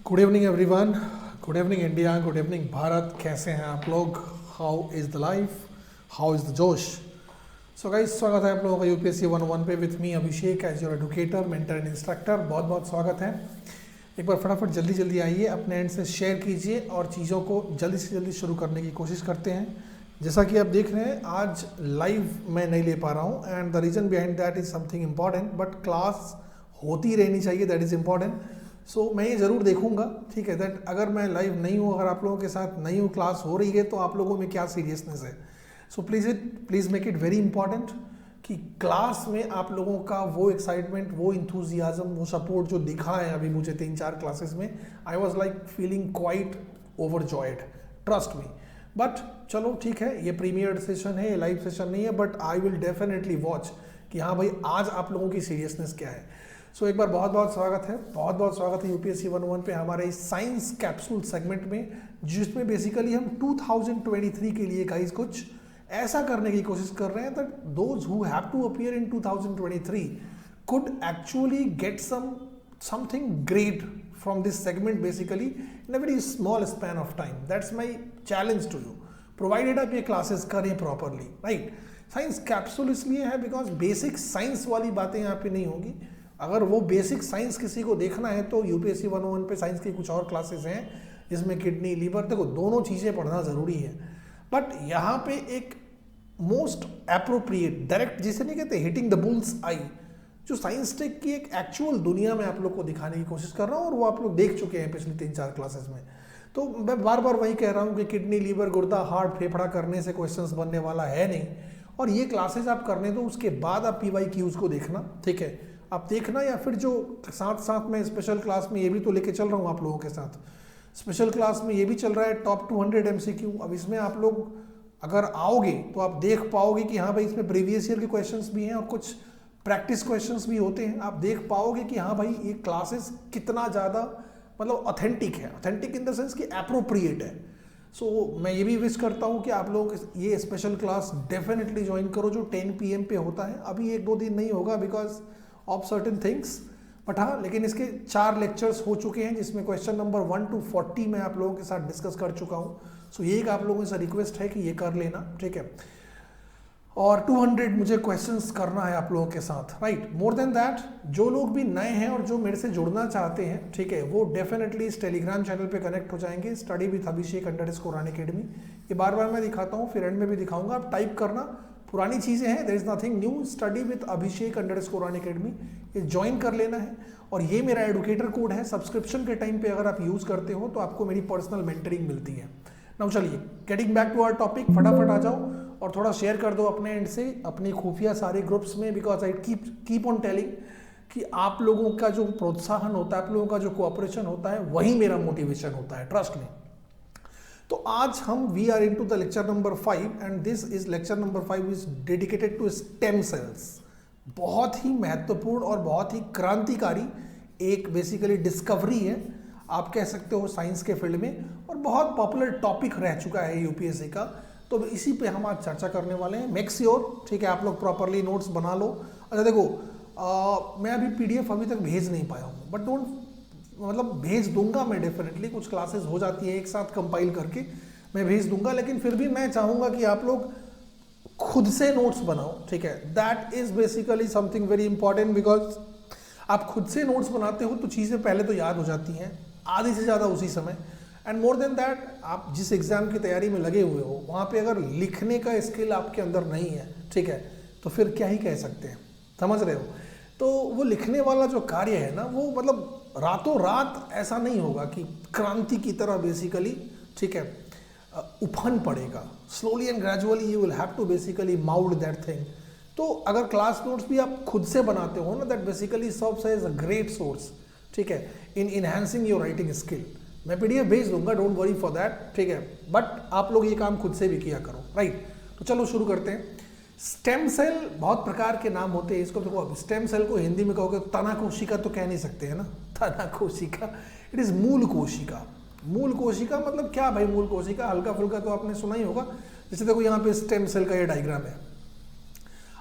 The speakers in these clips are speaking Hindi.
Good evening everyone, good evening India, good evening Bharat. कैसे हैं आप लोग? How is the life, how is the जोश? सो गाइस, स्वागत है आप लोगों का यूपीएससी 101 पे with me Abhishek as your educator, mentor and instructor. बहुत बहुत स्वागत है। एक बार फटाफट जल्दी जल्दी आइए, अपने एंड से शेयर कीजिए और चीज़ों को जल्दी से जल्दी शुरू करने की कोशिश करते हैं। जैसा कि आप देख रहे हैं, आज लाइव मैं नहीं ले पा रहा हूँ and the reason behind that is something important, but class होती रहनी चाहिए, दैट इज़ इम्पॉर्टेंट। सो मैं ये ज़रूर देखूंगा, ठीक है, दैट अगर मैं लाइव नहीं हूँ, अगर आप लोगों के साथ नहीं हूँ, क्लास हो रही है, तो आप लोगों में क्या सीरियसनेस है। So please make it very important कि क्लास में आप लोगों का वो एक्साइटमेंट, वो इंथुजियाज्म, वो सपोर्ट जो दिखा है अभी मुझे 3-4 क्लासेस में, I was like feeling quite overjoyed, trust me. But चलो ठीक है, ये प्रीमियर सेशन है, ये लाइव सेशन नहीं है, but I will definitely watch कि हाँ भाई आज आप लोगों की सीरियसनेस क्या है। सो एक बार बहुत बहुत स्वागत है, बहुत बहुत स्वागत है यूपीएससी 101 पे हमारे इस साइंस कैप्सूल सेगमेंट में, जिसमें बेसिकली हम 2023 के लिए गाइस कुछ ऐसा करने की कोशिश कर रहे हैं that those who have to appear in 2023 could actually get something great from this segment basically in a very small span of time. That's my challenge to you, provided आप ये क्लासेस करें प्रॉपरली, राइट। साइंस कैप्सूल इसलिए है बिकॉज बेसिक साइंस वाली बातें यहाँ पे नहीं होगी। अगर वो बेसिक साइंस किसी को देखना है तो यूपीएससी 101 पे साइंस की कुछ और क्लासेस हैं जिसमें किडनी, लीवर, देखो दोनों चीज़ें पढ़ना ज़रूरी है। बट यहाँ पे एक मोस्ट एप्रोप्रिएट, डायरेक्ट जिसे नहीं कहते हिटिंग द बुल्स आई, जो साइंस टेक की एक एक्चुअल दुनिया में आप लोग को दिखाने की कोशिश कर रहा हूँ, और वो आप लोग देख चुके हैं पिछली 3-4 क्लासेस में। तो मैं बार बार वही कह रहा हूँ कि किडनी, लीवर, गुर्दा, हार्ट, फेफड़ा करने से क्वेश्चंस बनने वाला है नहीं, और ये क्लासेस आप करने दो, उसके बाद आप PYQs को देखना, ठीक है, आप देखना। या फिर जो साथ साथ में स्पेशल क्लास में ये भी तो लेके चल रहा हूँ आप लोगों के साथ, स्पेशल क्लास में ये भी चल रहा है टॉप 200 MCQ। अब इसमें आप लोग अगर आओगे तो आप देख पाओगे कि हाँ भाई इसमें प्रीवियस ईयर के क्वेश्चंस भी हैं और कुछ प्रैक्टिस क्वेश्चंस भी होते हैं। आप देख पाओगे कि हाँ भाई ये क्लासेस कितना ज़्यादा मतलब ऑथेंटिक है, ऑथेंटिक इन द सेंस कि एप्रोप्रिएट है। सो मैं ये भी विश करता हूँ कि आप लोग ये स्पेशल क्लास डेफिनेटली ज्वाइन करो जो 10 PM पे होता है। अभी 1-2 दिन नहीं होगा because of certain things, but हाँ, लेकिन इसके 4 लेक्चर्स हो चुके हैं जिसमें क्वेश्चन नंबर 1 to 40 मैं आप लोगों के साथ डिस्कस कर चुका हूँ। सो ये एक आप लोगों से रिक्वेस्ट है कि ये कर लेना, ठीक है। और 200 मुझे क्वेश्चंस करना है आप लोगों के साथ, राइट। मोर देन दैट, जो लोग भी नए हैं और जो मेरे से जुड़ना चाहते हैं, ठीक है, वो डेफिनेटली इस टेलीग्राम चैनल पे कनेक्ट हो जाएंगे, स्टडी विथ अभिषेक _अनअकैडमी। ये बार बार मैं दिखाता हूँ, फिर एंड में भी दिखाऊंगा, आप टाइप करना, पुरानी चीज़ें हैं, there is nothing new, study with Abhishek _Unacademy, ये ज्वाइन कर लेना है। और ये मेरा एडुकेटर कोड है, सब्सक्रिप्शन के टाइम पे अगर आप यूज़ करते हो तो आपको मेरी पर्सनल मेंटरिंग मिलती है। नाउ चलिए, getting back to our topic, फटाफट आ जाओ और थोड़ा शेयर कर दो अपने एंड से, अपनी खुफिया सारे ग्रुप्स में, because I keep on telling कि आप लोगों का जो प्रोत्साहन होता है, आप लोगों का जो कोऑपरेशन होता है, वही मेरा मोटिवेशन होता है, ट्रस्ट में। तो आज हम we are into the lecture number 5 and this is lecture number 5 is dedicated to stem cells. बहुत ही महत्वपूर्ण और बहुत ही क्रांतिकारी एक बेसिकली डिस्कवरी है, आप कह सकते हो साइंस के फील्ड में, और बहुत पॉपुलर टॉपिक रह चुका है यूपीएससी का। तो इसी पे हम आज चर्चा करने वाले हैं। मेक श्योर, ठीक है, आप लोग प्रॉपरली नोट्स बना लो। अच्छा देखो, मैं अभी PDF अभी तक भेज नहीं पाया हूँ, बट डोंट, मतलब भेज दूंगा मैं डेफिनेटली, कुछ क्लासेस हो जाती है एक साथ कंपाइल करके मैं भेज दूंगा, लेकिन फिर भी मैं चाहूँगा कि आप लोग खुद से नोट्स बनाओ, ठीक है। That is basically something very important, because आप खुद से नोट्स बनाते हो तो चीज़ें पहले तो याद हो जाती हैं, आधी से ज़्यादा उसी समय। एंड मोर देन दैट, आप जिस एग्जाम की तैयारी में लगे हुए हो वहाँ पे अगर लिखने का स्किल आपके अंदर नहीं है, ठीक है, तो फिर क्या ही कह सकते हैं, समझ रहे हो। तो वो लिखने वाला जो कार्य है ना, वो मतलब रातों रात ऐसा नहीं होगा कि क्रांति की तरह बेसिकली, ठीक है, उफन पड़ेगा। Slowly and gradually you will have to basically mould that thing. तो अगर क्लास नोट्स भी आप खुद से बनाते हो ना, that basically serves as a great source, ठीक है, in enhancing your writing skill. मैं PDF भेज दूंगा, डोंट वरी फॉर दैट, ठीक है, बट आप लोग ये काम खुद से भी किया करो, राइट। तो चलो शुरू करते हैं। स्टेम सेल, बहुत प्रकार के नाम होते हैं इसको। देखो, स्टेम सेल को हिंदी में कहोगे तना कोशिका तो कह नहीं सकते हैं ना, तना कोशिका, इट इज मूल कोशिका। मूल कोशिका मतलब क्या भाई? मूल कोशिका हल्का फुल्का तो आपने सुना ही होगा। जैसे देखो यहाँ पे स्टेम सेल का ये डायग्राम है,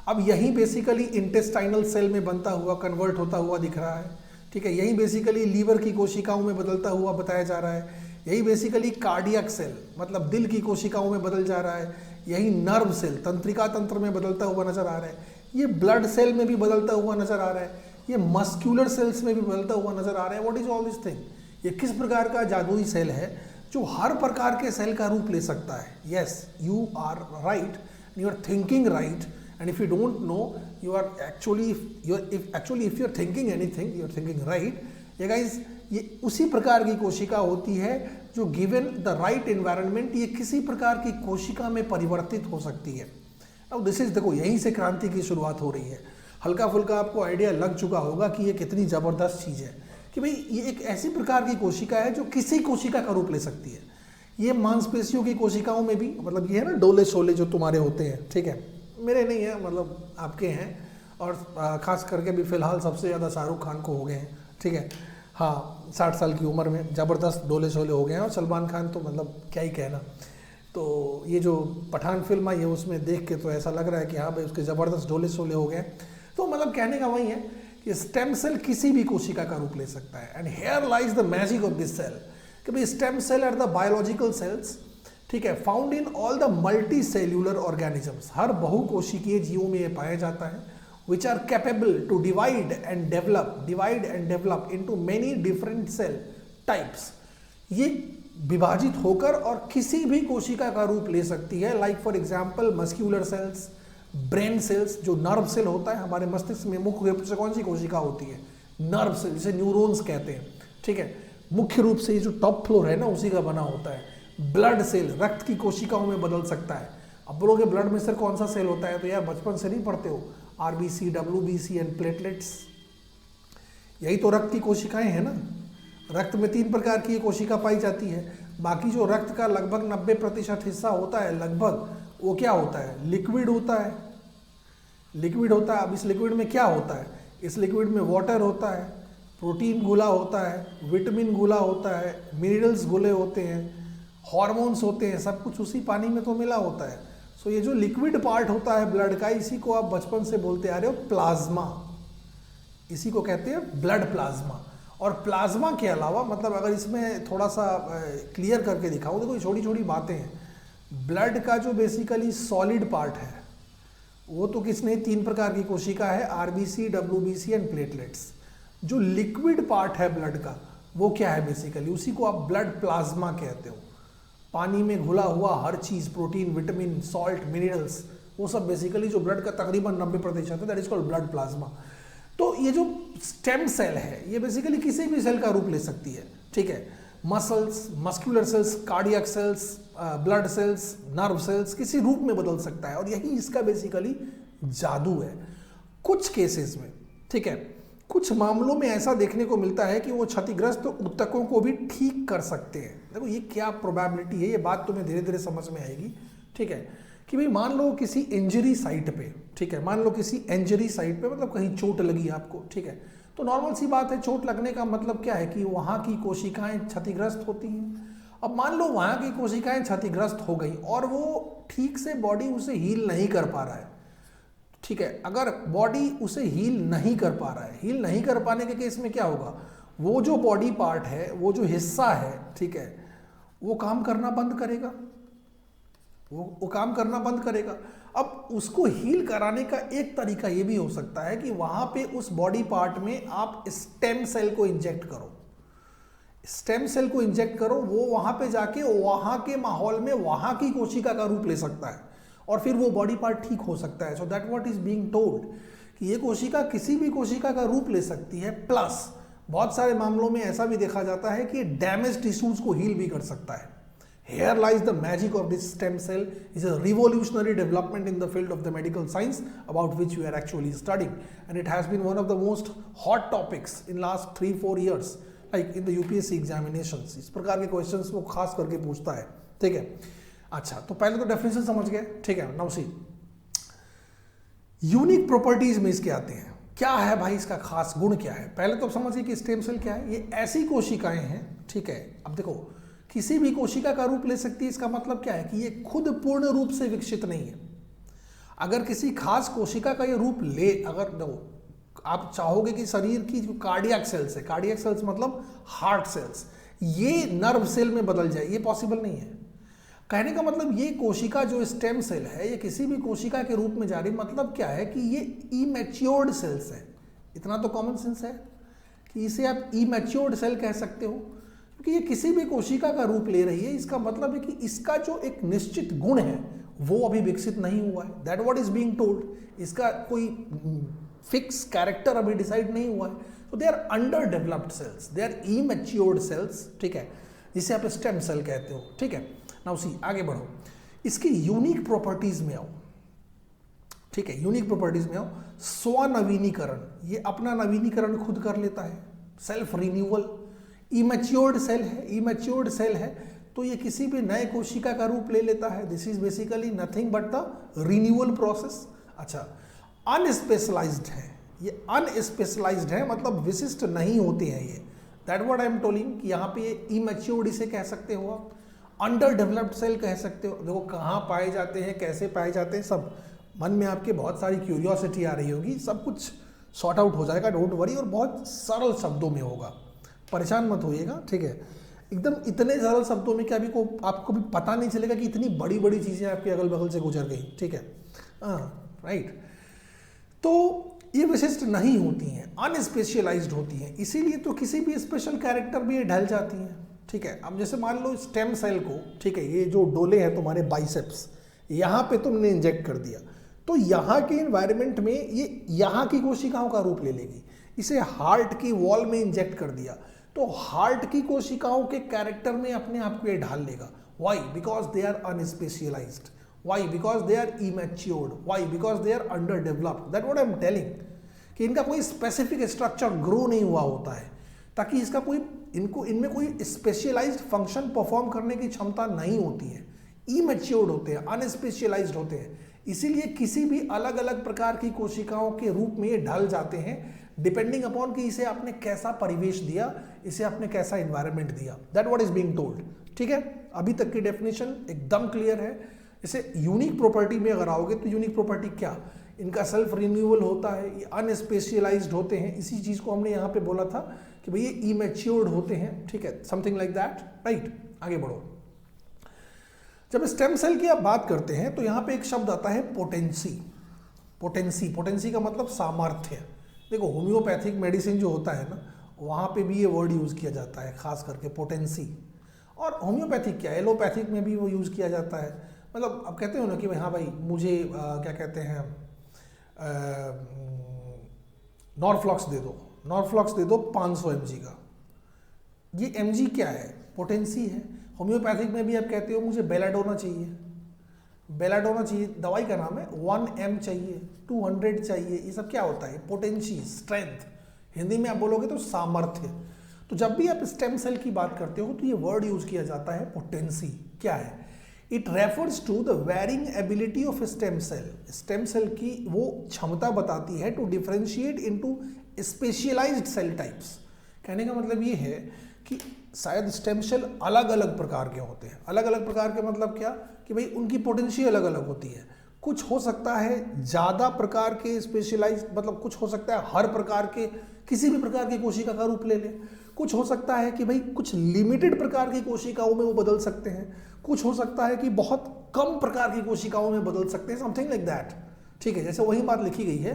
अब यही बेसिकली इंटेस्टाइनल सेल में बनता हुआ, कन्वर्ट होता हुआ दिख रहा है। ठीक है। यही बेसिकली लीवर की कोशिकाओं में बदलता हुआ बताया जा रहा है, यही बेसिकली कार्डियक सेल मतलब दिल की कोशिकाओं में बदल जा रहा है, यही नर्व सेल तंत्रिका तंत्र में बदलता हुआ नजर आ रहा है, ये ब्लड सेल में भी बदलता हुआ नजर आ रहा है, ये मस्क्यूलर सेल्स में भी बदलता हुआ नजर आ रहा है। What is all this thing? ये किस प्रकार का जादुई सेल है जो हर प्रकार के सेल का रूप ले सकता है? Yes, you are right, you are thinking right, and if you don't know you are actually if you are thinking anything, you are thinking right. ये गाइस ये उसी प्रकार की कोशिका होती है जो गिवन द राइट एनवायरनमेंट ये किसी प्रकार की कोशिका में परिवर्तित हो सकती है। अब दिस इज, देखो यहीं से क्रांति की शुरुआत हो रही है। हल्का फुल्का आपको आइडिया लग चुका होगा कि ये कितनी ज़बरदस्त चीज़ है कि भाई ये एक ऐसी प्रकार की कोशिका है जो किसी कोशिका का रूप ले सकती है। ये मांसपेशियों की कोशिकाओं में भी, मतलब ये है ना डोले शोले जो तुम्हारे होते हैं, ठीक है, मेरे नहीं है मतलब आपके हैं, और ख़ास करके भी फ़िलहाल सबसे ज़्यादा शाहरुख खान को हो गए हैं, ठीक है। हाँ, 60 साल की उम्र में ज़बरदस्त डोले शोले हो गए हैं, और सलमान खान तो मतलब क्या ही कहना। तो ये जो पठान फिल्म आई है उसमें देख के तो ऐसा लग रहा है कि हाँ भाई उसके ज़बरदस्त डोले शोले हो गए। तो मतलब कहने का वही है कि स्टेम सेल किसी भी कोशिका का रूप ले सकता है, and here lies the magic of this cell कि भाई stem cell are the biological cells, ठीक है, found in all the multicellular organisms. हर बहुकोशिकीय जीवों में ये पाया जाता है, which are capable to divide and develop into many different cell types। ये विभाजित होकर और किसी भी कोशिका का रूप ले सकती है, like for example muscular cells, brain cells, जो नर्व सेल होता है हमारे मस्तिष्क में मुख्य रूप से कौन सी कोशिका होती है? नर्व सेल, जिसे न्यूरॉन्स कहते हैं, ठीक है। मुख्य रूप से ये जो टॉप फ्लोर है ना उसी का बना होता है। ब्लड सेल रक्त की कोशिकाओं में बदल सकता है। अब बोलोगे ब्लड में सर कौन सा सेल होता है? तो यार बचपन से नहीं पढ़ते हो, आरबीसी, डब्ल्यूबीसी एंड प्लेटलेट्स, यही तो रक्त की कोशिकाएं हैं ना। रक्त में 3 प्रकार की कोशिका पाई जाती है, बाकी जो रक्त का लगभग 90% हिस्सा होता है लगभग, वो क्या होता है? लिक्विड होता है, लिक्विड होता है। अब इस लिक्विड में क्या होता है? इस लिक्विड में वाटर होता है, प्रोटीन घुला होता है, विटामिन घुला होता है, मिनरल्स घुले होते हैं, हॉर्मोन्स होते हैं, सब कुछ उसी पानी में तो मिला होता है। सो ये जो लिक्विड पार्ट होता है ब्लड का, इसी को आप बचपन से बोलते आ रहे हो प्लाज्मा, इसी को कहते हैं ब्लड प्लाज्मा। और प्लाज्मा के अलावा मतलब अगर इसमें थोड़ा सा क्लियर करके दिखाऊं, देखो छोटी छोटी बातें हैं। ब्लड का जो बेसिकली सॉलिड पार्ट है वो तो किसने 3 प्रकार की कोशिका है, आरबीसी, डब्ल्यूबीसी एंड प्लेटलेट्स। जो लिक्विड पार्ट है ब्लड का वो क्या है? बेसिकली उसी को आप ब्लड प्लाज्मा कहते हो। पानी में घुला हुआ हर चीज़, प्रोटीन, विटामिन, सॉल्ट, मिनरल्स, वो सब बेसिकली जो ब्लड का तकरीबन 90% है, that is called blood plasma. तो ये जो स्टेम सेल है ये बेसिकली किसी भी सेल का रूप ले सकती है, ठीक है। Muscles, muscular cells, cardiac cells, blood cells, nerve cells, किसी रूप में बदल सकता है, और यही इसका बेसिकली जादू है। कुछ केसेस में, ठीक है, कुछ मामलों में ऐसा देखने को मिलता है कि वो क्षतिग्रस्त ऊतकों को भी ठीक कर सकते हैं। देखो ये क्या प्रोबेबिलिटी है, ये बात तुम्हें धीरे धीरे समझ में आएगी, ठीक है। कि भाई मान लो किसी इंजरी साइट पे, ठीक है, मान लो किसी इंजरी साइट पे मतलब कहीं चोट लगी आपको, ठीक है, तो नॉर्मल सी बात है, चोट लगने का मतलब क्या है कि वहाँ की कोशिकाएं क्षतिग्रस्त होती हैं। अब मान लो वहाँ की कोशिकाएं क्षतिग्रस्त हो गई और वो ठीक से बॉडी उसे हील नहीं कर पा रहा है, ठीक है। अगर बॉडी उसे हील नहीं कर पा रहा है, हील नहीं कर पाने के केस में क्या होगा? वो जो बॉडी पार्ट है, वो जो हिस्सा है, ठीक है, वो काम करना बंद करेगा, वो काम करना बंद करेगा। अब उसको हील कराने का एक तरीका ये भी हो सकता है कि वहां पे उस बॉडी पार्ट में आप स्टेम सेल को इंजेक्ट करो, स्टेम सेल को इंजेक्ट करो, वो वहां पे जाके वहां के माहौल में वहां की कोशिका का रूप ले सकता है और फिर वो बॉडी पार्ट ठीक हो सकता है। So that what is being told कि ये कोशिका किसी भी कोशिका का रूप ले सकती है। प्लस बहुत सारे मामलों में ऐसा भी देखा जाता है कि डैमेज टिश्यूज को हील भी कर सकता है। Here lies the magic of this stem cell. It's a revolutionary development in the field of the medical science about which we are actually studying, and it has been one of the most hot topics in last 3-4 years, like in the UPSC examinations. इस प्रकार के क्वेश्चंस वो खास करके पूछता है, ठीक है। अच्छा, तो पहले तो डेफिनेशन समझ गए, ठीक है। नाउ सी यूनिक प्रॉपर्टीज में इसके आते हैं। क्या है भाई इसका खास गुण क्या है? पहले तो समझिए कि स्टेम सेल क्या है। ये ऐसी कोशिकाएं हैं, ठीक है। अब देखो किसी भी कोशिका का रूप ले सकती है, इसका मतलब क्या है कि ये खुद पूर्ण रूप से विकसित नहीं है। अगर किसी खास कोशिका का ये रूप ले, अगर देखो आप चाहोगे कि शरीर की जो कार्डियक सेल्स है, कार्डियक सेल्स मतलब हार्ट सेल्स, ये नर्व सेल में बदल जाए, ये पॉसिबल नहीं है। कहने का मतलब ये कोशिका जो स्टेम सेल है, ये किसी भी कोशिका के रूप में जा रही, मतलब क्या है कि ये इमैच्योर्ड सेल्स है। इतना तो कॉमन सेंस है कि इसे आप इमैच्योर्ड सेल कह सकते हो, क्योंकि ये किसी भी कोशिका का रूप ले रही है। इसका मतलब है कि इसका जो एक निश्चित गुण है वो अभी विकसित नहीं हुआ है। That what is being told. इसका कोई फिक्स कैरेक्टर अभी डिसाइड नहीं हुआ है। तो they are underdeveloped cells, they are immatured cells, ठीक है, जिसे आप स्टेम सेल कहते हो, ठीक है। नाउ सी, आगे बढ़ो, इसकी यूनिक प्रॉपर्टीज में आओ, ठीक है, यूनिक प्रॉपर्टीज में आओ। स्वनवीनीकरण, ये अपना नवीनीकरण खुद कर लेता है, सेल्फ रिन्यूअल। इमैच्योर्ड सेल है, इमैच्योर्ड सेल है तो ये किसी भी नए कोशिका का रूप ले लेता है। This is basically nothing but the renewal process. अच्छा, अनस्पेशलाइज्ड है, ये अनस्पेशलाइज्ड है, मतलब विशिष्ट नहीं होते हैं ये। That what I M tolling कि यहाँ पे ये इमैच्योर्ड इसे कह सकते हो आप, अंडर डेवलप्ड सेल कह सकते हो। देखो कहाँ पाए जाते हैं, कैसे पाए जाते हैं, सब मन में आपके बहुत सारी क्यूरियोसिटी आ रही होगी, सब कुछ सॉर्ट आउट हो जाएगा, डोंट वरी, और बहुत सरल शब्दों में होगा, परेशान मत होइएगा, ठीक है। एकदम इतने सरल शब्दों में कि अभी को आपको भी पता नहीं चलेगा कि इतनी बड़ी बड़ी चीज़ें आपके अगल बगल से गुजर गई, ठीक है। हाँ, राइट। तो ये विशिष्ट नहीं होती हैं, अनस्पेशलाइज्ड होती हैं, इसीलिए तो किसी भी स्पेशल कैरेक्टर में ये ढल जाती हैं, ठीक है। अब जैसे मान लो स्टेम सेल को, ठीक है, ये जो डोले हैं तुम्हारे बाइसेप्स, यहाँ पे तुमने इंजेक्ट कर दिया, तो यहाँ के इन्वायरमेंट में ये यहाँ की कोशिकाओं का रूप ले लेगी। इसे हार्ट की वॉल में इंजेक्ट कर दिया तो हार्ट की कोशिकाओं के कैरेक्टर में अपने आप को ये ढाल लेगा। Why? Because they are unspecialised. Why? Because they are immatured. Why? Because they are underdeveloped. That what I am telling कि इनका कोई स्पेसिफिक स्ट्रक्चर ग्रो नहीं हुआ होता है, ताकि इसका कोई इनमें कोई स्पेशलाइज्ड फंक्शन परफॉर्म करने की क्षमता नहीं होती है। इमैच्योर्ड होते हैं, अनस्पेशलाइज्ड होते हैं, इसीलिए किसी भी अलग अलग प्रकार की कोशिकाओं के रूप में ये ढल जाते हैं, डिपेंडिंग अपॉन कि इसे आपने कैसा परिवेश दिया, इसे आपने कैसा एनवायरनमेंट दिया। That what is being told, ठीक है। अभी तक की डेफिनेशन एकदम क्लियर है। इसे यूनिक प्रॉपर्टी में अगर आओगे तो यूनिक प्रॉपर्टी क्या, इनका सेल्फ रिन्यूअल होता है, ये अनस्पेशलाइज्ड होते हैं, इसी चीज को हमने यहाँ पे बोला था कि भाई ये इमैच्योर्ड होते हैं, ठीक है, समथिंग लाइक दैट, राइट। आगे बढ़ो। जब स्टेम सेल की आप बात करते हैं तो यहाँ पे एक शब्द आता है पोटेंसी। पोटेंसी, पोटेंसी का मतलब सामर्थ्य। देखो होम्योपैथिक मेडिसिन जो होता है ना, वहाँ पे भी ये वर्ड यूज़ किया जाता है, खास करके पोटेंसी। और होम्योपैथिक क्या, एलोपैथिक में भी वो यूज़ किया जाता है। मतलब अब कहते हो ना कि भाई हाँ भाई मुझे क्या कहते हैं नॉर्फ्लॉक्स दे दो, नॉर्फ्लॉक्स दे दो 500 mg का। ये mg क्या है, पोटेंसी है। होम्योपैथिक में भी आप कहते हो मुझे बेलाडोना चाहिए, बेलाडोना चाहिए, दवाई का नाम है, 1 m चाहिए, 200 चाहिए, ये सब क्या होता है, पोटेंसी, स्ट्रेंथ। हिंदी में आप बोलोगे तो सामर्थ्य। तो जब भी आप स्टेम सेल की बात करते हो तो ये वर्ड यूज किया जाता है पोटेंसी। क्या है? It refers to the varying ability of stem cell. Stem cell की वो क्षमता बताती है to differentiate into specialised cell types. कहने का मतलब ये है कि शायद स्टेम सेल अलग अलग प्रकार के होते हैं। अलग अलग प्रकार के मतलब क्या कि भाई उनकी पोटेंसी अलग अलग होती है। कुछ हो सकता है ज़्यादा प्रकार के स्पेशलाइज्ड, मतलब कुछ हो सकता है हर प्रकार के किसी भी प्रकार की कोशिका का रूप ले ले। कुछ हो सकता है कि भाई कुछ लिमिटेड प्रकार की कोशिकाओं में वो बदल सकते हैं। कुछ हो सकता है कि बहुत कम प्रकार की कोशिकाओं में बदल सकते हैं, समथिंग लाइक दैट। ठीक है, जैसे वही बात लिखी गई है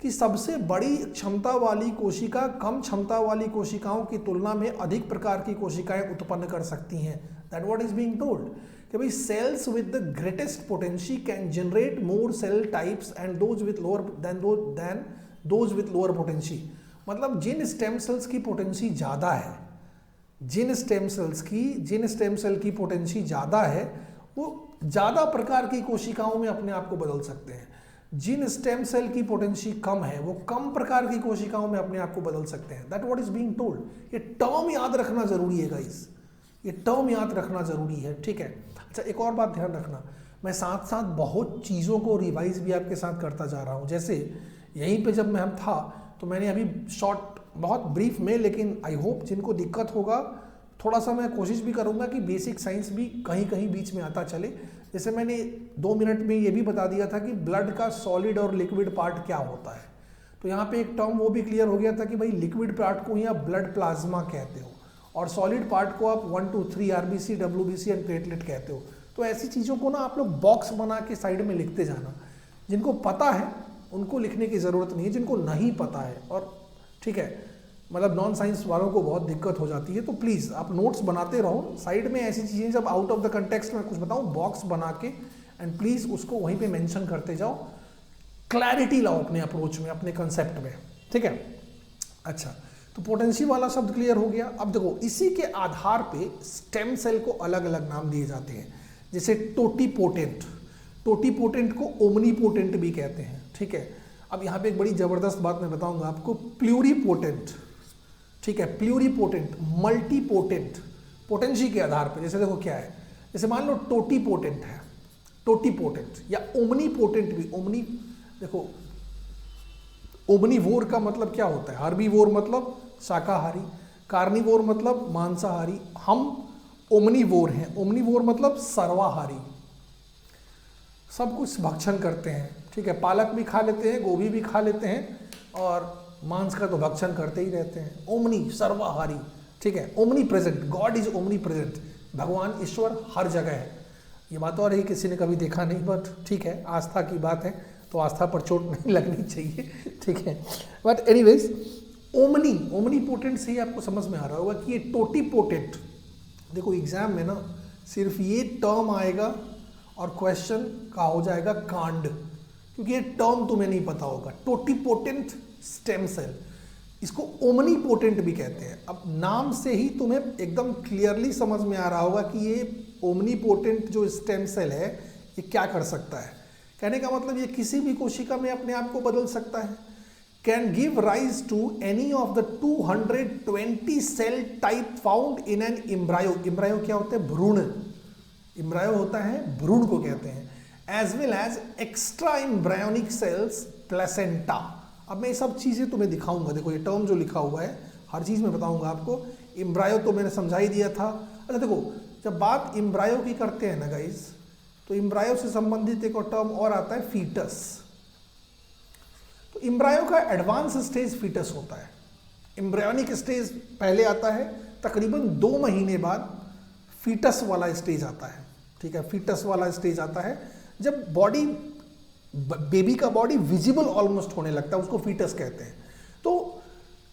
कि सबसे बड़ी क्षमता वाली कोशिका कम क्षमता वाली कोशिकाओं की तुलना में अधिक प्रकार की कोशिकाएं उत्पन्न कर सकती हैं। That what is being told कि भाई cells with the greatest potency can generate more cell types and those with lower then those with lower potency. मतलब जिन स्टेम सेल्स की पोटेंसी ज़्यादा है, जिन स्टेम सेल की पोटेंसी ज़्यादा है वो ज़्यादा प्रकार की कोशिकाओं में अपने आप को बदल सकते हैं। जिन स्टेम सेल की पोटेंसी कम है वो कम प्रकार की कोशिकाओं में अपने आप को बदल सकते हैं। That what is being told. ये टर्म याद रखना जरूरी है गाइस, ये टर्म याद रखना जरूरी है। ठीक है, अच्छा एक और बात ध्यान रखना, मैं साथ साथ बहुत चीज़ों को रिवाइज भी आपके साथ करता जा रहा हूँ। जैसे यहीं पे जब मैं हम था तो मैंने अभी शॉर्ट बहुत ब्रीफ में, लेकिन आई होप जिनको दिक्कत होगा थोड़ा सा मैं कोशिश भी करूंगा कि बेसिक साइंस भी कहीं कहीं बीच में आता चले। जैसे मैंने 2 मिनट में ये भी बता दिया था कि ब्लड का सॉलिड और लिक्विड पार्ट क्या होता है। तो यहाँ पे एक टर्म वो भी क्लियर हो गया था कि भाई लिक्विड पार्ट को ही आप ब्लड प्लाज्मा कहते हो और सॉलिड पार्ट को आप 1 2 3 आरबीसी, डब्ल्यूबीसी एंड प्लेटलेट कहते हो। तो ऐसी चीज़ों को ना आप लोग बॉक्स बना के साइड में लिखते जाना। जिनको पता है उनको लिखने की ज़रूरत नहीं है, जिनको नहीं पता है और ठीक है मतलब नॉन साइंस वालों को बहुत दिक्कत हो जाती है, तो प्लीज़ आप नोट्स बनाते रहो साइड में। ऐसी चीज़ें जब आउट ऑफ द कंटेक्स्ट में कुछ बताऊँ बॉक्स बना के एंड प्लीज़ उसको वहीं पे मेंशन करते जाओ, क्लैरिटी लाओ अपने अप्रोच में, अपने कंसेप्ट में, ठीक है। अच्छा, तो पोटेंसी वाला शब्द क्लियर हो गया। अब देखो इसी के आधार पे स्टेम सेल को अलग अलग नाम दिए जाते हैं, जैसे टोटीपोटेंट, टोटीपोटेंट को ओमनीपोटेंट भी कहते हैं, ठीक है। अब यहाँ पे एक बड़ी ज़बरदस्त बात मैं बताऊंगा आपको, प्लूरीपोटेंट, ठीक है, प्लूरीपोटेंट, मल्टीपोटेंट, पोटेंसी के आधार पे। जैसे देखो क्या है, जैसे मान लो टोटीपोटेंट है, टोटीपोटेंट या ओमनीपोटेंट भी। ओमनी देखो ओमनीवोर का मतलब क्या होता है, हर्बीवोर मतलब शाकाहारी, कार्निवोर मतलब मांसाहारी, हम ओमनीवोर हैं। ओमनीवोर मतलब सर्वाहारी, सब कुछ भक्षण करते हैं, ठीक है। पालक भी खा लेते हैं, गोभी भी खा लेते हैं और मांस का तो भक्षण करते ही रहते हैं। ओमनी सर्वाहारी, ठीक है। Omni present, God is omni present, भगवान ईश्वर हर जगह है। ये बात और है किसी ने कभी देखा नहीं, बट ठीक है आस्था की बात है तो आस्था पर चोट नहीं लगनी चाहिए, ठीक है। But anyways omni, omni potent से ही आपको समझ में आ रहा होगा कि ये टोटीपोटेंट। देखो एग्जाम में ना सिर्फ ये टर्म आएगा और क्वेश्चन का हो जाएगा कांड, क्योंकि ये टर्म तुम्हें नहीं पता होगा। टोटीपोटेंट स्टेम सेल, इसको ओमनीपोटेंट भी कहते हैं। अब नाम से ही तुम्हें एकदम क्लियरली समझ में आ रहा होगा कि ये ओमनीपोटेंट जो स्टेम सेल है ये क्या कर सकता है। कहने का मतलब ये किसी भी कोशिका में अपने आप को बदल सकता है। Can give rise to any of the 220 cell type found in an embryo. Embryo क्या होता है, भ्रूण। इम्ब्रायो होता है भ्रूण को कहते हैं। As well as extra embryonic cells, placenta. अब मैं ये सब चीज़ें तुम्हें दिखाऊंगा। देखो ये टर्म जो लिखा हुआ है हर चीज़ में बताऊंगा आपको। इम्ब्रायो तो मैंने समझा ही दिया था। अच्छा देखो जब बात इम्ब्रायो की करते हैं ना गाइज, तो इम्ब्रायो से संबंधित एक और टर्म और आता है फीटस। तो इम्ब्रायो का एडवांस स्टेज फीटस होता है। इम्ब्रायोनिक स्टेज पहले आता है, तकरीबन 2 महीने बाद फीटस वाला स्टेज आता है, ठीक है। फीटस वाला स्टेज आता है जब बॉडी, बेबी का बॉडी विजिबल ऑलमोस्ट होने लगता है, उसको फीटस कहते हैं। तो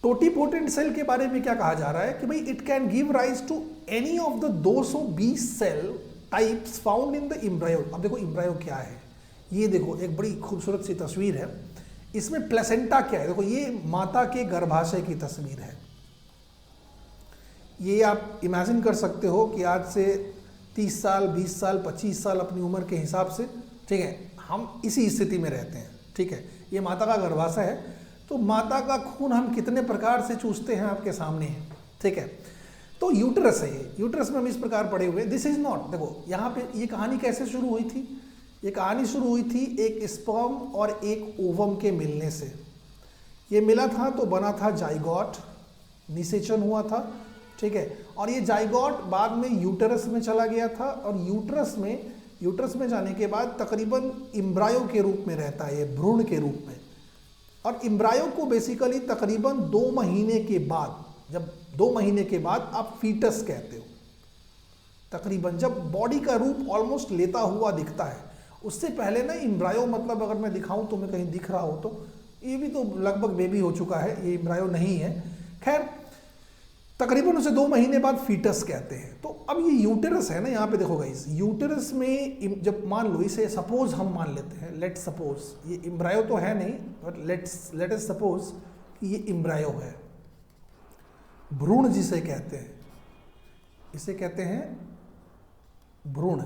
टोटीपोटेंट सेल के बारे में क्या कहा जा रहा है कि भाई it can give rise to any of the 220 cell types found in the embryo. अब देखो इम्ब्रायो क्या है, ये देखो एक बड़ी खूबसूरत सी तस्वीर है। इसमें प्लेसेंटा क्या है, देखो ये माता के गर्भाशय की तस्वीर है। ये आप इमेजिन कर सकते हो कि आज से 30 साल, 20 साल, 25 साल अपनी उम्र के हिसाब से, ठीक है, हम इसी स्थिति में रहते हैं, ठीक है। ये माता का गर्भाशय है, तो माता का खून हम कितने प्रकार से चूसते हैं आपके सामने है, ठीक है। तो यूट्रस है ये, यूट्रस में हम इस प्रकार पड़े हुए। दिस इज नॉट, देखो यहाँ पे ये कहानी कैसे शुरू हुई थी। ये कहानी शुरू हुई थी एक स्पर्म और एक ओवम के मिलने से। ये मिला था तो बना था जाइगोट, निषेचन हुआ था, ठीक है। और ये जाइगोट बाद में यूटरस में चला गया था और यूटरस में जाने के बाद तकरीबन इम्ब्रायो के रूप में रहता है, ये भ्रूण के रूप में। और इम्ब्रायो को बेसिकली तकरीबन 2 महीने के बाद, जब 2 महीने के बाद आप फीटस कहते हो, तकरीबन जब बॉडी का रूप ऑलमोस्ट लेता हुआ दिखता है। उससे पहले ना इम्ब्रायो मतलब अगर मैं दिखाऊं तो मैं कहीं दिख रहा हो तो ये भी तो लगभग बेबी हो चुका है, ये इम्ब्रायो नहीं है। खैर तकरीबन उसे 2 महीने बाद फीटस कहते हैं। तो अब ये यूटेरस है ना, यहाँ पे देखो गाइस, यूटेरस में जब मान लो इसे सपोज हम मान लेते हैं, लेट सपोज ये इम्ब्रायो तो है नहीं, बट लेट अस सपोज कि ये इम्ब्रायो है, भ्रूण जिसे कहते हैं, इसे कहते हैं भ्रूण,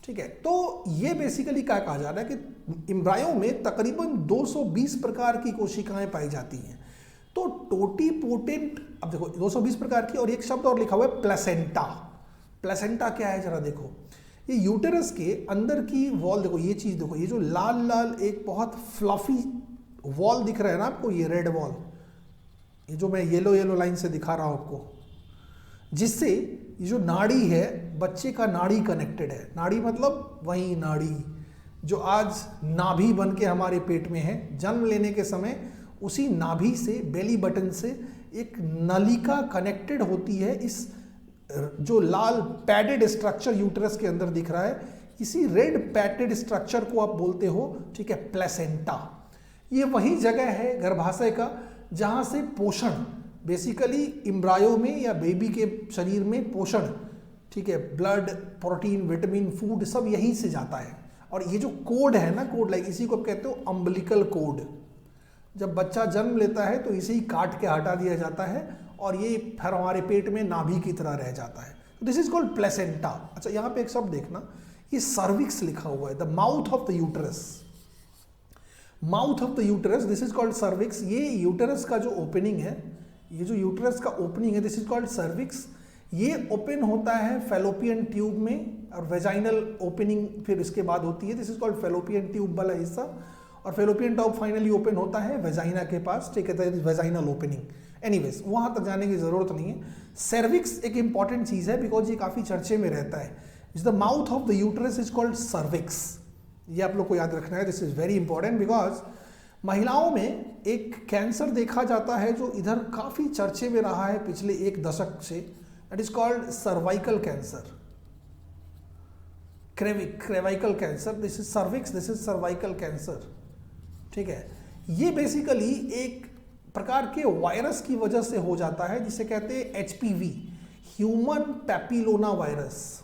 ठीक है। तो ये बेसिकली क्या कहा जा रहा है कि इम्ब्रायो में तकरीबन 220 प्रकार की कोशिकाएं पाई जाती हैं। तो टोटीपोटेंट, अब देखो 220 प्रकार की, और एक शब्द और लिखा हुआ है प्लेसेंटा। प्लेसेंटा क्या है जरा देखो, ये यूटेरस के अंदर की वॉल देखो, ये चीज देखो, ये जो लाल लाल एक बहुत फ्लफी वॉल दिख रहा है ना आपको, ये रेड वॉल, ये जो मैं येलो येलो लाइन से दिखा रहा हूं आपको, जिससे ये जो नाड़ी है बच्चे का, नाड़ी कनेक्टेड है। नाड़ी मतलब वही नाड़ी जो आज नाभि बन के हमारे पेट में है। जन्म लेने के समय उसी नाभि से, बेली बटन से एक नलिका कनेक्टेड होती है। इस जो लाल पैडेड स्ट्रक्चर यूट्रस के अंदर दिख रहा है, इसी रेड पैडेड स्ट्रक्चर को आप बोलते हो, ठीक है, प्लेसेंटा। ये वही जगह है गर्भाशय का जहां से पोषण, बेसिकली इम्ब्रायो में या बेबी के शरीर में पोषण, ठीक है, ब्लड, प्रोटीन, विटामिन, फूड सब यहीं से जाता है। और ये जो कोड है ना, कोड लाइक, इसी को आप कहते हो अम्बिलिकल कोड। जब बच्चा जन्म लेता है तो इसे ही काट के हटा दिया जाता है और ये फिर हमारे पेट में नाभि की तरह रह जाता है। This is called placenta. अच्छा, यहाँ पे एक शब्द देखना, ये सर्विक्स लिखा हुआ है, the mouth of the uterus. Mouth of the uterus, this is called cervix. ये यूटरस का जो ओपनिंग है, ये जो यूटरस का ओपनिंग है, दिस इज कॉल्ड सर्विक्स। ये ओपन होता है फेलोपियन ट्यूब में, और वेजाइनल ओपनिंग फिर इसके बाद होती है, this is called fallopian tube वाला हिस्सा। और फेलोपियन ट्यूब फाइनली ओपन होता है वेजाइना के पास, ठीक है, वेजाइनल ओपनिंग। एनीवेज, वहां तक जाने की जरूरत नहीं है। सर्विक्स एक इंपॉर्टेंट चीज है बिकॉज ये काफी चर्चे में रहता है। The mouth of the uterus is called cervix. ये आप लोग को याद रखना है, this is very important because महिलाओं में एक कैंसर देखा जाता है जो इधर काफी चर्चे में रहा है पिछले एक दशक से, that is called cervical cancer, cervical cancer. This is cervix, this is cervical cancer, ठीक है। ये बेसिकली एक प्रकार के वायरस की वजह से हो जाता है जिसे कहते हैं HPV, ह्यूमन पैपिलोमा वायरस।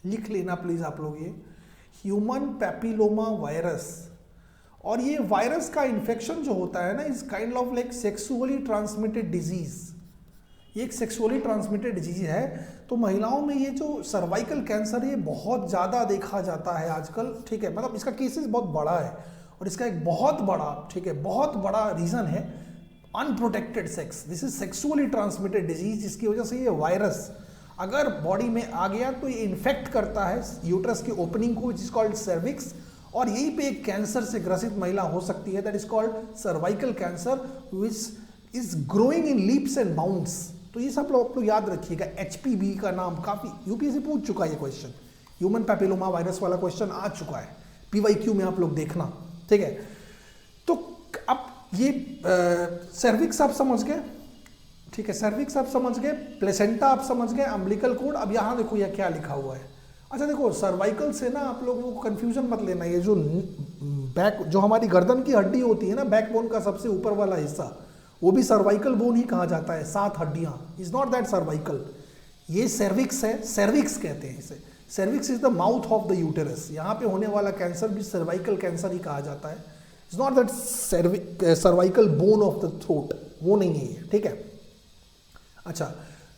लिख लेना प्लीज आप लोग, ये ह्यूमन पैपिलोमा वायरस। और ये वायरस का इन्फेक्शन जो होता है ना, is kind of like sexually transmitted disease. ये एक सेक्सुअली ट्रांसमिटेड डिजीज है। तो महिलाओं में ये जो सर्वाइकल कैंसर, ये बहुत ज़्यादा देखा जाता है आजकल, ठीक है। मतलब इसका केसेस बहुत बड़ा है और इसका एक बहुत बड़ा, ठीक है, बहुत बड़ा रीज़न है unprotected sex. This is sexually transmitted disease, जिसकी वजह से ये वायरस अगर बॉडी में आ गया तो ये इन्फेक्ट करता है यूट्रस के ओपनिंग को, विच इज कॉल्ड सर्विक्स। और यहीं पे एक कैंसर से ग्रसित महिला हो सकती है, that is called cervical cancer, which is growing in leaps and bounds. तो ये सब लोग आप लोग याद रखिएगा। HPV का नाम काफी यूपीएससी पूछ चुका है, ये क्वेश्चन ह्यूमन पैपिलोमा वायरस वाला क्वेश्चन आ चुका है PYQ में, आप लोग देखना, ठीक है। तो अब ये सर्विक्स आप समझ गए, ठीक है, सर्विक्स आप समझ गए, प्लेसेंटा आप समझ गए, अम्बिलिकल कोड। अब यहाँ देखो यह क्या लिखा हुआ है। अच्छा देखो, सर्वाइकल से ना आप लोगों को कंफ्यूजन मत लेना। ये जो बैक, जो हमारी गर्दन की हड्डी होती है ना, बैकबोन का सबसे ऊपर वाला हिस्सा, वो भी सर्वाइकल बोन ही कहा जाता है, 7 हड्डियां। इज नॉट दैट सर्वाइकल, ये सर्विक्स है, सर्विक्स कहते हैं इसे। Cervix is the mouth of the uterus. यहाँ पे होने वाला कैंसर भी सर्वाइकल कैंसर ही कहा जाता है। Is not that cervical bone of the throat, वो नहीं है ये, ठीक है। अच्छा,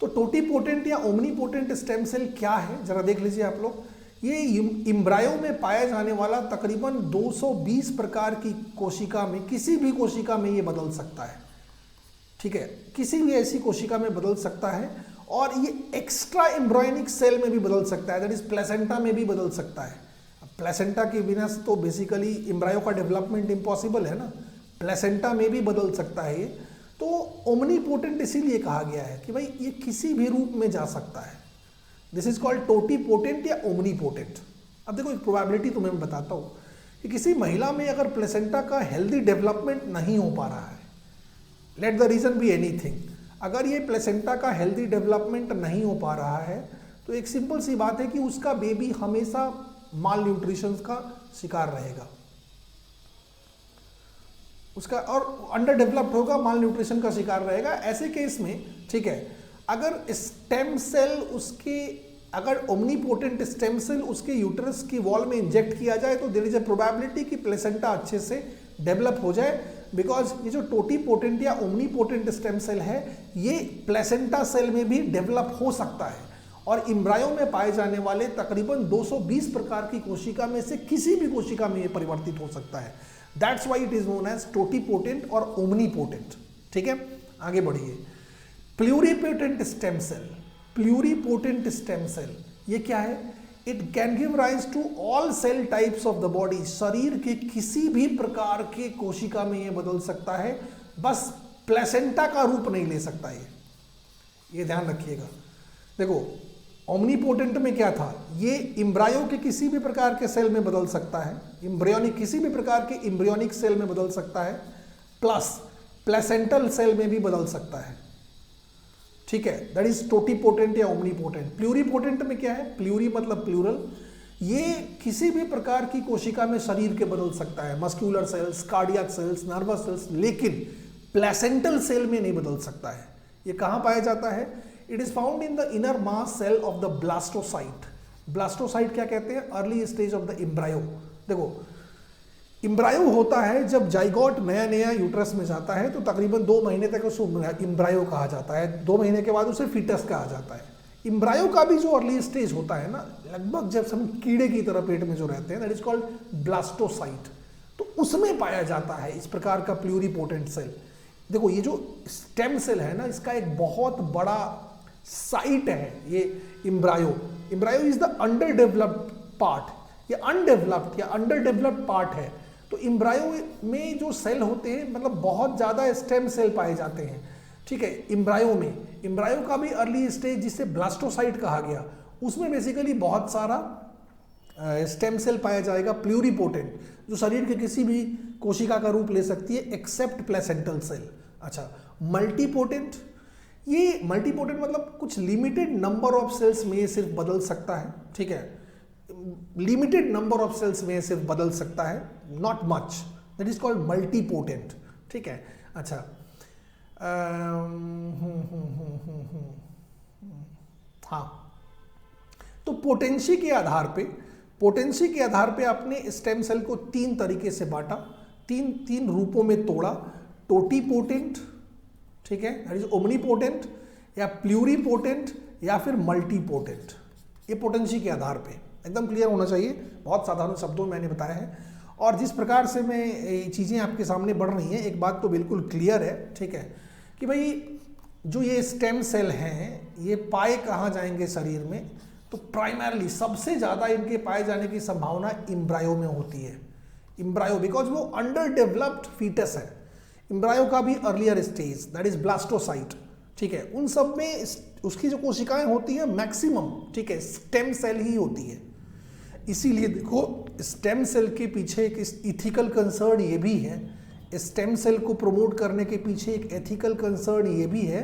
तो टोटीपोटेंट या ओमनीपोटेंट स्टेम सेल क्या है, जरा देख लीजिए आप लोग। ये इम्ब्रायो में पाया जाने वाला तकरीबन 220 प्रकार की कोशिका में, किसी भी कोशिका में ये बदल सकता है, ठीक है, किसी भी ऐसी कोशिका में बदल सकता है। और ये एक्स्ट्रा एम्ब्रायोनिक सेल में भी बदल सकता है, दैट इज प्लेसेंटा में भी बदल सकता है। प्लेसेंटा के बिना तो बेसिकली इम्ब्रायो का डेवलपमेंट इम्पॉसिबल है ना, प्लेसेंटा में भी बदल सकता है ये। तो ओमनीपोटेंट इसीलिए कहा गया है कि भाई ये किसी भी रूप में जा सकता है। दिस इज कॉल्ड टोटीपोटेंट या ओमनीपोटेंट। अब देखो, एक प्रोबेबिलिटी तुम्हें मैं बताता हूँ कि किसी महिला में अगर प्लेसेंटा का हेल्दी डेवलपमेंट नहीं हो पा रहा है, let the reason be anything, अगर ये प्लेसेंटा का हेल्दी डेवलपमेंट नहीं हो पा रहा है तो एक सिंपल सी बात है कि उसका बेबी हमेशा माल न्यूट्रिशन का शिकार रहेगा, उसका, और अंडर डेवलप्ड होगा, माल न्यूट्रिशन का शिकार रहेगा। ऐसे केस में, ठीक है, अगर स्टेम सेल उसके, अगर ओमनीपोटेंट स्टेम सेल उसके यूटरस की वॉल में इंजेक्ट किया जाए तो देयर इज अ प्रोबेबिलिटी कि प्लेसेंटा अच्छे से डेवलप हो जाए। बिकॉज ये जो टोटीपोटेंट या ओमनीपोटेंट स्टेम सेल है, ये प्लेसेंटा सेल में भी डेवलप हो सकता है। और इम्ब्रायो में पाए जाने वाले तकरीबन 220 प्रकार की कोशिका में से किसी भी कोशिका में ये परिवर्तित हो सकता है। That's why it is known as totipotent और ओमनीपोटेंट, ठीक है। आगे बढ़िए, pluripotent stem cell. Pluripotent stem cell ये क्या है? It can give rise to all cell types of the body. शरीर के किसी भी प्रकार के कोशिका में ये बदल सकता है, बस प्लेसेंटा का रूप नहीं ले सकता ये ध्यान रखिएगा। देखो, ओमनीपोटेंट में क्या था, ये इम्ब्रायो के किसी भी प्रकार के सेल में बदल सकता है, इम्ब्रियोनिक किसी भी प्रकार के इम्ब्रियोनिक सेल में बदल सकता है। प्लस प्लेसेंटल सेल में भी बदल सकता है, ठीक है, दैट इज टोटीपोटेंट या ओमनीपोटेंट। प्लूरीपोटेंट में क्या है, प्लूरी मतलब प्लूरल, ये किसी भी प्रकार की कोशिका में शरीर के बदल सकता है, muscular cells, cardiac cells, nervous cells, लेकिन प्लेसेंटल सेल में नहीं बदल सकता है। ये कहाँ पाया जाता है? It is found in the inner mass cell of the blastocyte. Blastocyte क्या कहते हैं? Early stage of the embryo. देखो, इम्ब्रायो होता है जब जाइगोट नया नया यूट्रस में जाता है, तो तकरीबन 2 महीने तक उसको इम्ब्रायो कहा जाता है, 2 महीने के बाद उसे फीटस कहा जाता है। इम्ब्रायो का भी जो अर्ली स्टेज होता है ना, लगभग जब हम कीड़े की तरह पेट में जो रहते हैं, दैट इज कॉल्ड ब्लास्टोसाइट, तो उसमें पाया जाता है इस प्रकार का प्लूरीपोटेंट सेल। देखो, ये जो स्टेम सेल है ना, इसका एक बहुत बड़ा साइट है ये embryo. Embryo is the under developed part, ये अनडेवलप्ड या अंडर डेवलप्ड पार्ट है। तो इम्ब्रायो में जो सेल होते हैं, मतलब बहुत ज़्यादा स्टेम सेल पाए जाते हैं, ठीक है, इम्ब्रायो में। इम्ब्रायो का भी अर्ली स्टेज जिसे ब्लास्टोसाइट कहा गया, उसमें बेसिकली बहुत सारा स्टेम सेल पाया जाएगा प्लूरीपोटेंट, जो शरीर के किसी भी कोशिका का रूप ले सकती है एक्सेप्ट प्लेसेंटल सेल। अच्छा, मल्टीपोटेंट, ये मल्टीपोटेंट मतलब कुछ लिमिटेड नंबर ऑफ सेल्स में सिर्फ बदल सकता है, ठीक है, लिमिटेड नंबर ऑफ सेल्स में सिर्फ बदल सकता है, not much, that is called multipotent, ठीक है। अच्छा, हाँ, तो पोटेंसी के आधार पे आपने स्टेम सेल को 3 तरीके से बांटा, तीन रूपों में तोड़ा, टोटीपोटेंट, ठीक है, दैट इज ओमनीपोटेंट, या प्लूरीपोटेंट, या फिर मल्टीपोटेंट। ये पोटेंसी के आधार पे एकदम क्लियर होना चाहिए, बहुत साधारण शब्दों में मैंने बताया है। और जिस प्रकार से मैं ये चीज़ें आपके सामने बढ़ रही हैं, एक बात तो बिल्कुल क्लियर है, ठीक है, कि भाई जो ये स्टेम सेल हैं, ये पाए कहाँ जाएंगे शरीर में? तो प्राइमरली सबसे ज़्यादा इनके पाए जाने की संभावना इम्ब्रायो में होती है। इम्ब्रायो, बिकॉज वो अंडर डेवलप्ड फीटस है। इम्ब्रायो का भी अर्लियर स्टेज, दैट इज ब्लास्टोसाइट, ठीक है, उन सब में उसकी जो कोशिकाएं होती हैं मैक्सिमम, ठीक है, स्टेम सेल ही होती है। इसीलिए देखो, स्टेम सेल के पीछे एक इथिकल कंसर्न ये भी है, स्टेम सेल को प्रमोट करने के पीछे एक एथिकल कंसर्न ये भी है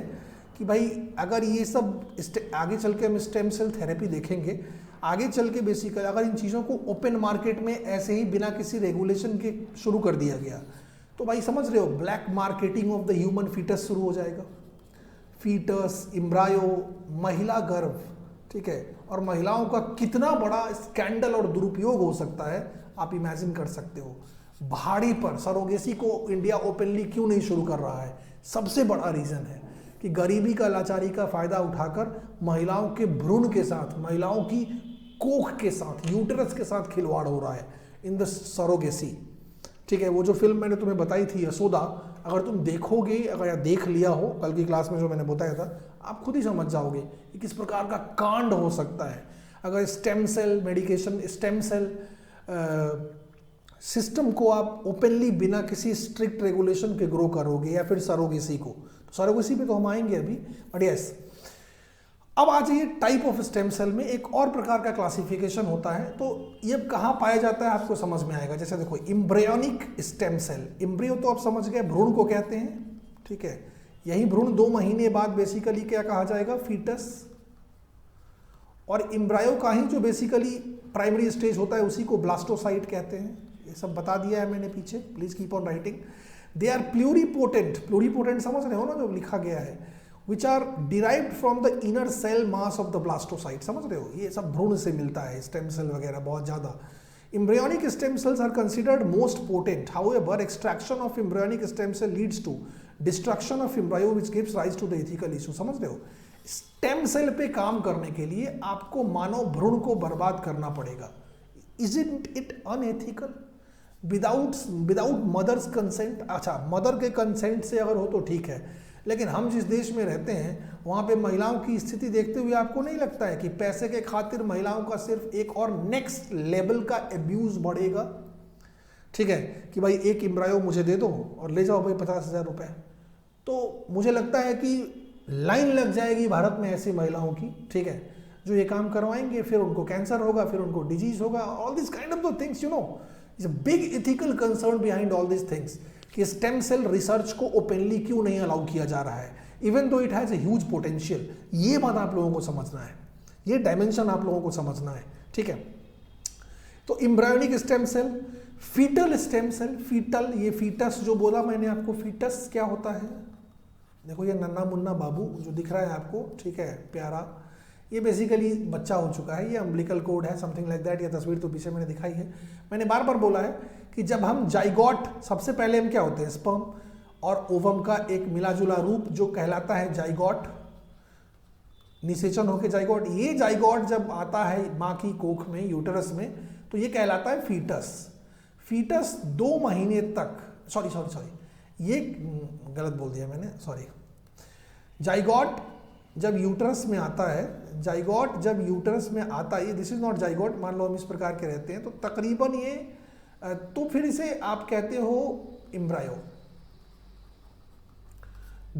कि भाई अगर ये सब आगे चल के हम स्टेम सेल थेरेपी देखेंगे, आगे चल के बेसिकली अगर इन चीज़ों को ओपन मार्केट में ऐसे ही बिना किसी रेगुलेशन के शुरू कर दिया गया, तो भाई समझ रहे हो, black marketing of the human foetus शुरू हो जाएगा। फीटस, इम्ब्रायो, महिला गर्भ, ठीक है, और महिलाओं का कितना बड़ा स्कैंडल और दुरुपयोग हो सकता है आप इमेजिन कर सकते हो। भाड़ी पर सरोगेसी को इंडिया ओपनली क्यों नहीं शुरू कर रहा है? सबसे बड़ा रीज़न है कि गरीबी का, लाचारी का फ़ायदा उठाकर महिलाओं के भ्रूण के साथ, महिलाओं की कोख के साथ, यूटेरस के साथ खिलवाड़ हो रहा है इन द सरोगेसी, ठीक है। वो जो फिल्म मैंने तुम्हें बताई थी यशोदा, अगर तुम देखोगे, अगर देख लिया हो कल की क्लास में जो मैंने बताया था, आप खुद ही समझ जाओगे कि किस प्रकार का कांड हो सकता है अगर stem cell medication, stem cell system को आप ओपनली बिना किसी स्ट्रिक्ट रेगुलेशन के ग्रो करोगे, या फिर सरोगेसी को। तो सरोगेसी पे तो हम आएंगे अभी, बट यस, अब आ जाइए टाइप ऑफ स्टेम सेल में एक और प्रकार का क्लासिफिकेशन होता है। तो ये कहाँ पाया जाता है आपको समझ में आएगा। जैसे देखो, इम्ब्रियोनिक स्टेम सेल, इम्ब्रियो तो आप समझ गए, भ्रूण को कहते हैं, ठीक है, यही भ्रूण 2 महीने बाद बेसिकली क्या कहा जाएगा? फीटस। और इम्ब्रायो का ही जो बेसिकली प्राइमरी स्टेज होता है उसी को ब्लास्टोसाइट कहते हैं। ये सब बता दिया है मैंने पीछे, please keep on writing. They are pluripotent, pluripotent समझ रहे हो ना जो लिखा गया है, which are derived from the inner cell mass of the blastocyte, समझ रहे हो, ये सब भ्रूण से मिलता है, स्टेम सेल वगैरह बहुत ज़्यादा। Embryonic stem cells are considered most potent. However, extraction of embryonic stem cell leads to destruction of embryo, which gives rise to the ethical issue. समझ रहे हो? स्टेम सेल पे काम करने के लिए आपको मानव भ्रूण को बर्बाद करना पड़ेगा। Isn't it unethical? Without mothers consent, अच्छा मदर के कंसेंट से अगर हो तो ठीक है, लेकिन हम जिस देश में रहते हैं वहाँ पे महिलाओं की स्थिति देखते हुए आपको नहीं लगता है कि पैसे के खातिर महिलाओं का सिर्फ एक और नेक्स्ट लेवल का एब्यूज बढ़ेगा? ठीक है, कि भाई एक इम्ब्रायो मुझे दे दो और ले जाओ भाई 50,000 रुपये। तो मुझे लगता है कि लाइन लग जाएगी भारत में ऐसी महिलाओं की, ठीक है, जो ये काम करवाएंगे, फिर उनको कैंसर होगा, फिर उनको डिजीज होगा, all this kind of the things, you know, it's a big ethical concern behind all this things. कि स्टेम सेल रिसर्च को ओपनली क्यों नहीं अलाउ किया जा रहा है, even though it has a huge potential. ये बात आप लोगों को समझना है, ये डायमेंशन आप लोगों को समझना है, ठीक है। तो embryonic stem cell, foetal stem cell, foetal, ये फीटस जो बोला मैंने आपको, फीटस क्या होता है, देखो ये नन्ना मुन्ना बाबू जो दिख रहा है आपको, ठीक है, प्यारा, ये बेसिकली बच्चा हो चुका है, ये अम्बिलिकल कोड है, समथिंग लाइक दैट। ये तस्वीर तो पीछे मैंने दिखाई है। मैंने बार बार बोला है कि जब हम जाइगोट, सबसे पहले हम क्या होते हैं, स्पर्म और ओवम का एक मिलाजुला रूप जो कहलाता है जाइगोट, निषेचन होकर जाइगोट। ये जाइगोट जब आता है माँ की कोख में, यूटेरस में, तो ये कहलाता है फीटस। फीटस 2 महीने तक, सॉरी ये गलत बोल दिया मैंने, सॉरी। जाइगोट जब यूटरस में आता है, जाइगोट जब यूटरस में आता है, दिस इज नॉट जाइगोट, मान लो हम इस प्रकार के रहते हैं, तो तकरीबन ये, तो फिर इसे आप कहते हो एम्ब्रायो।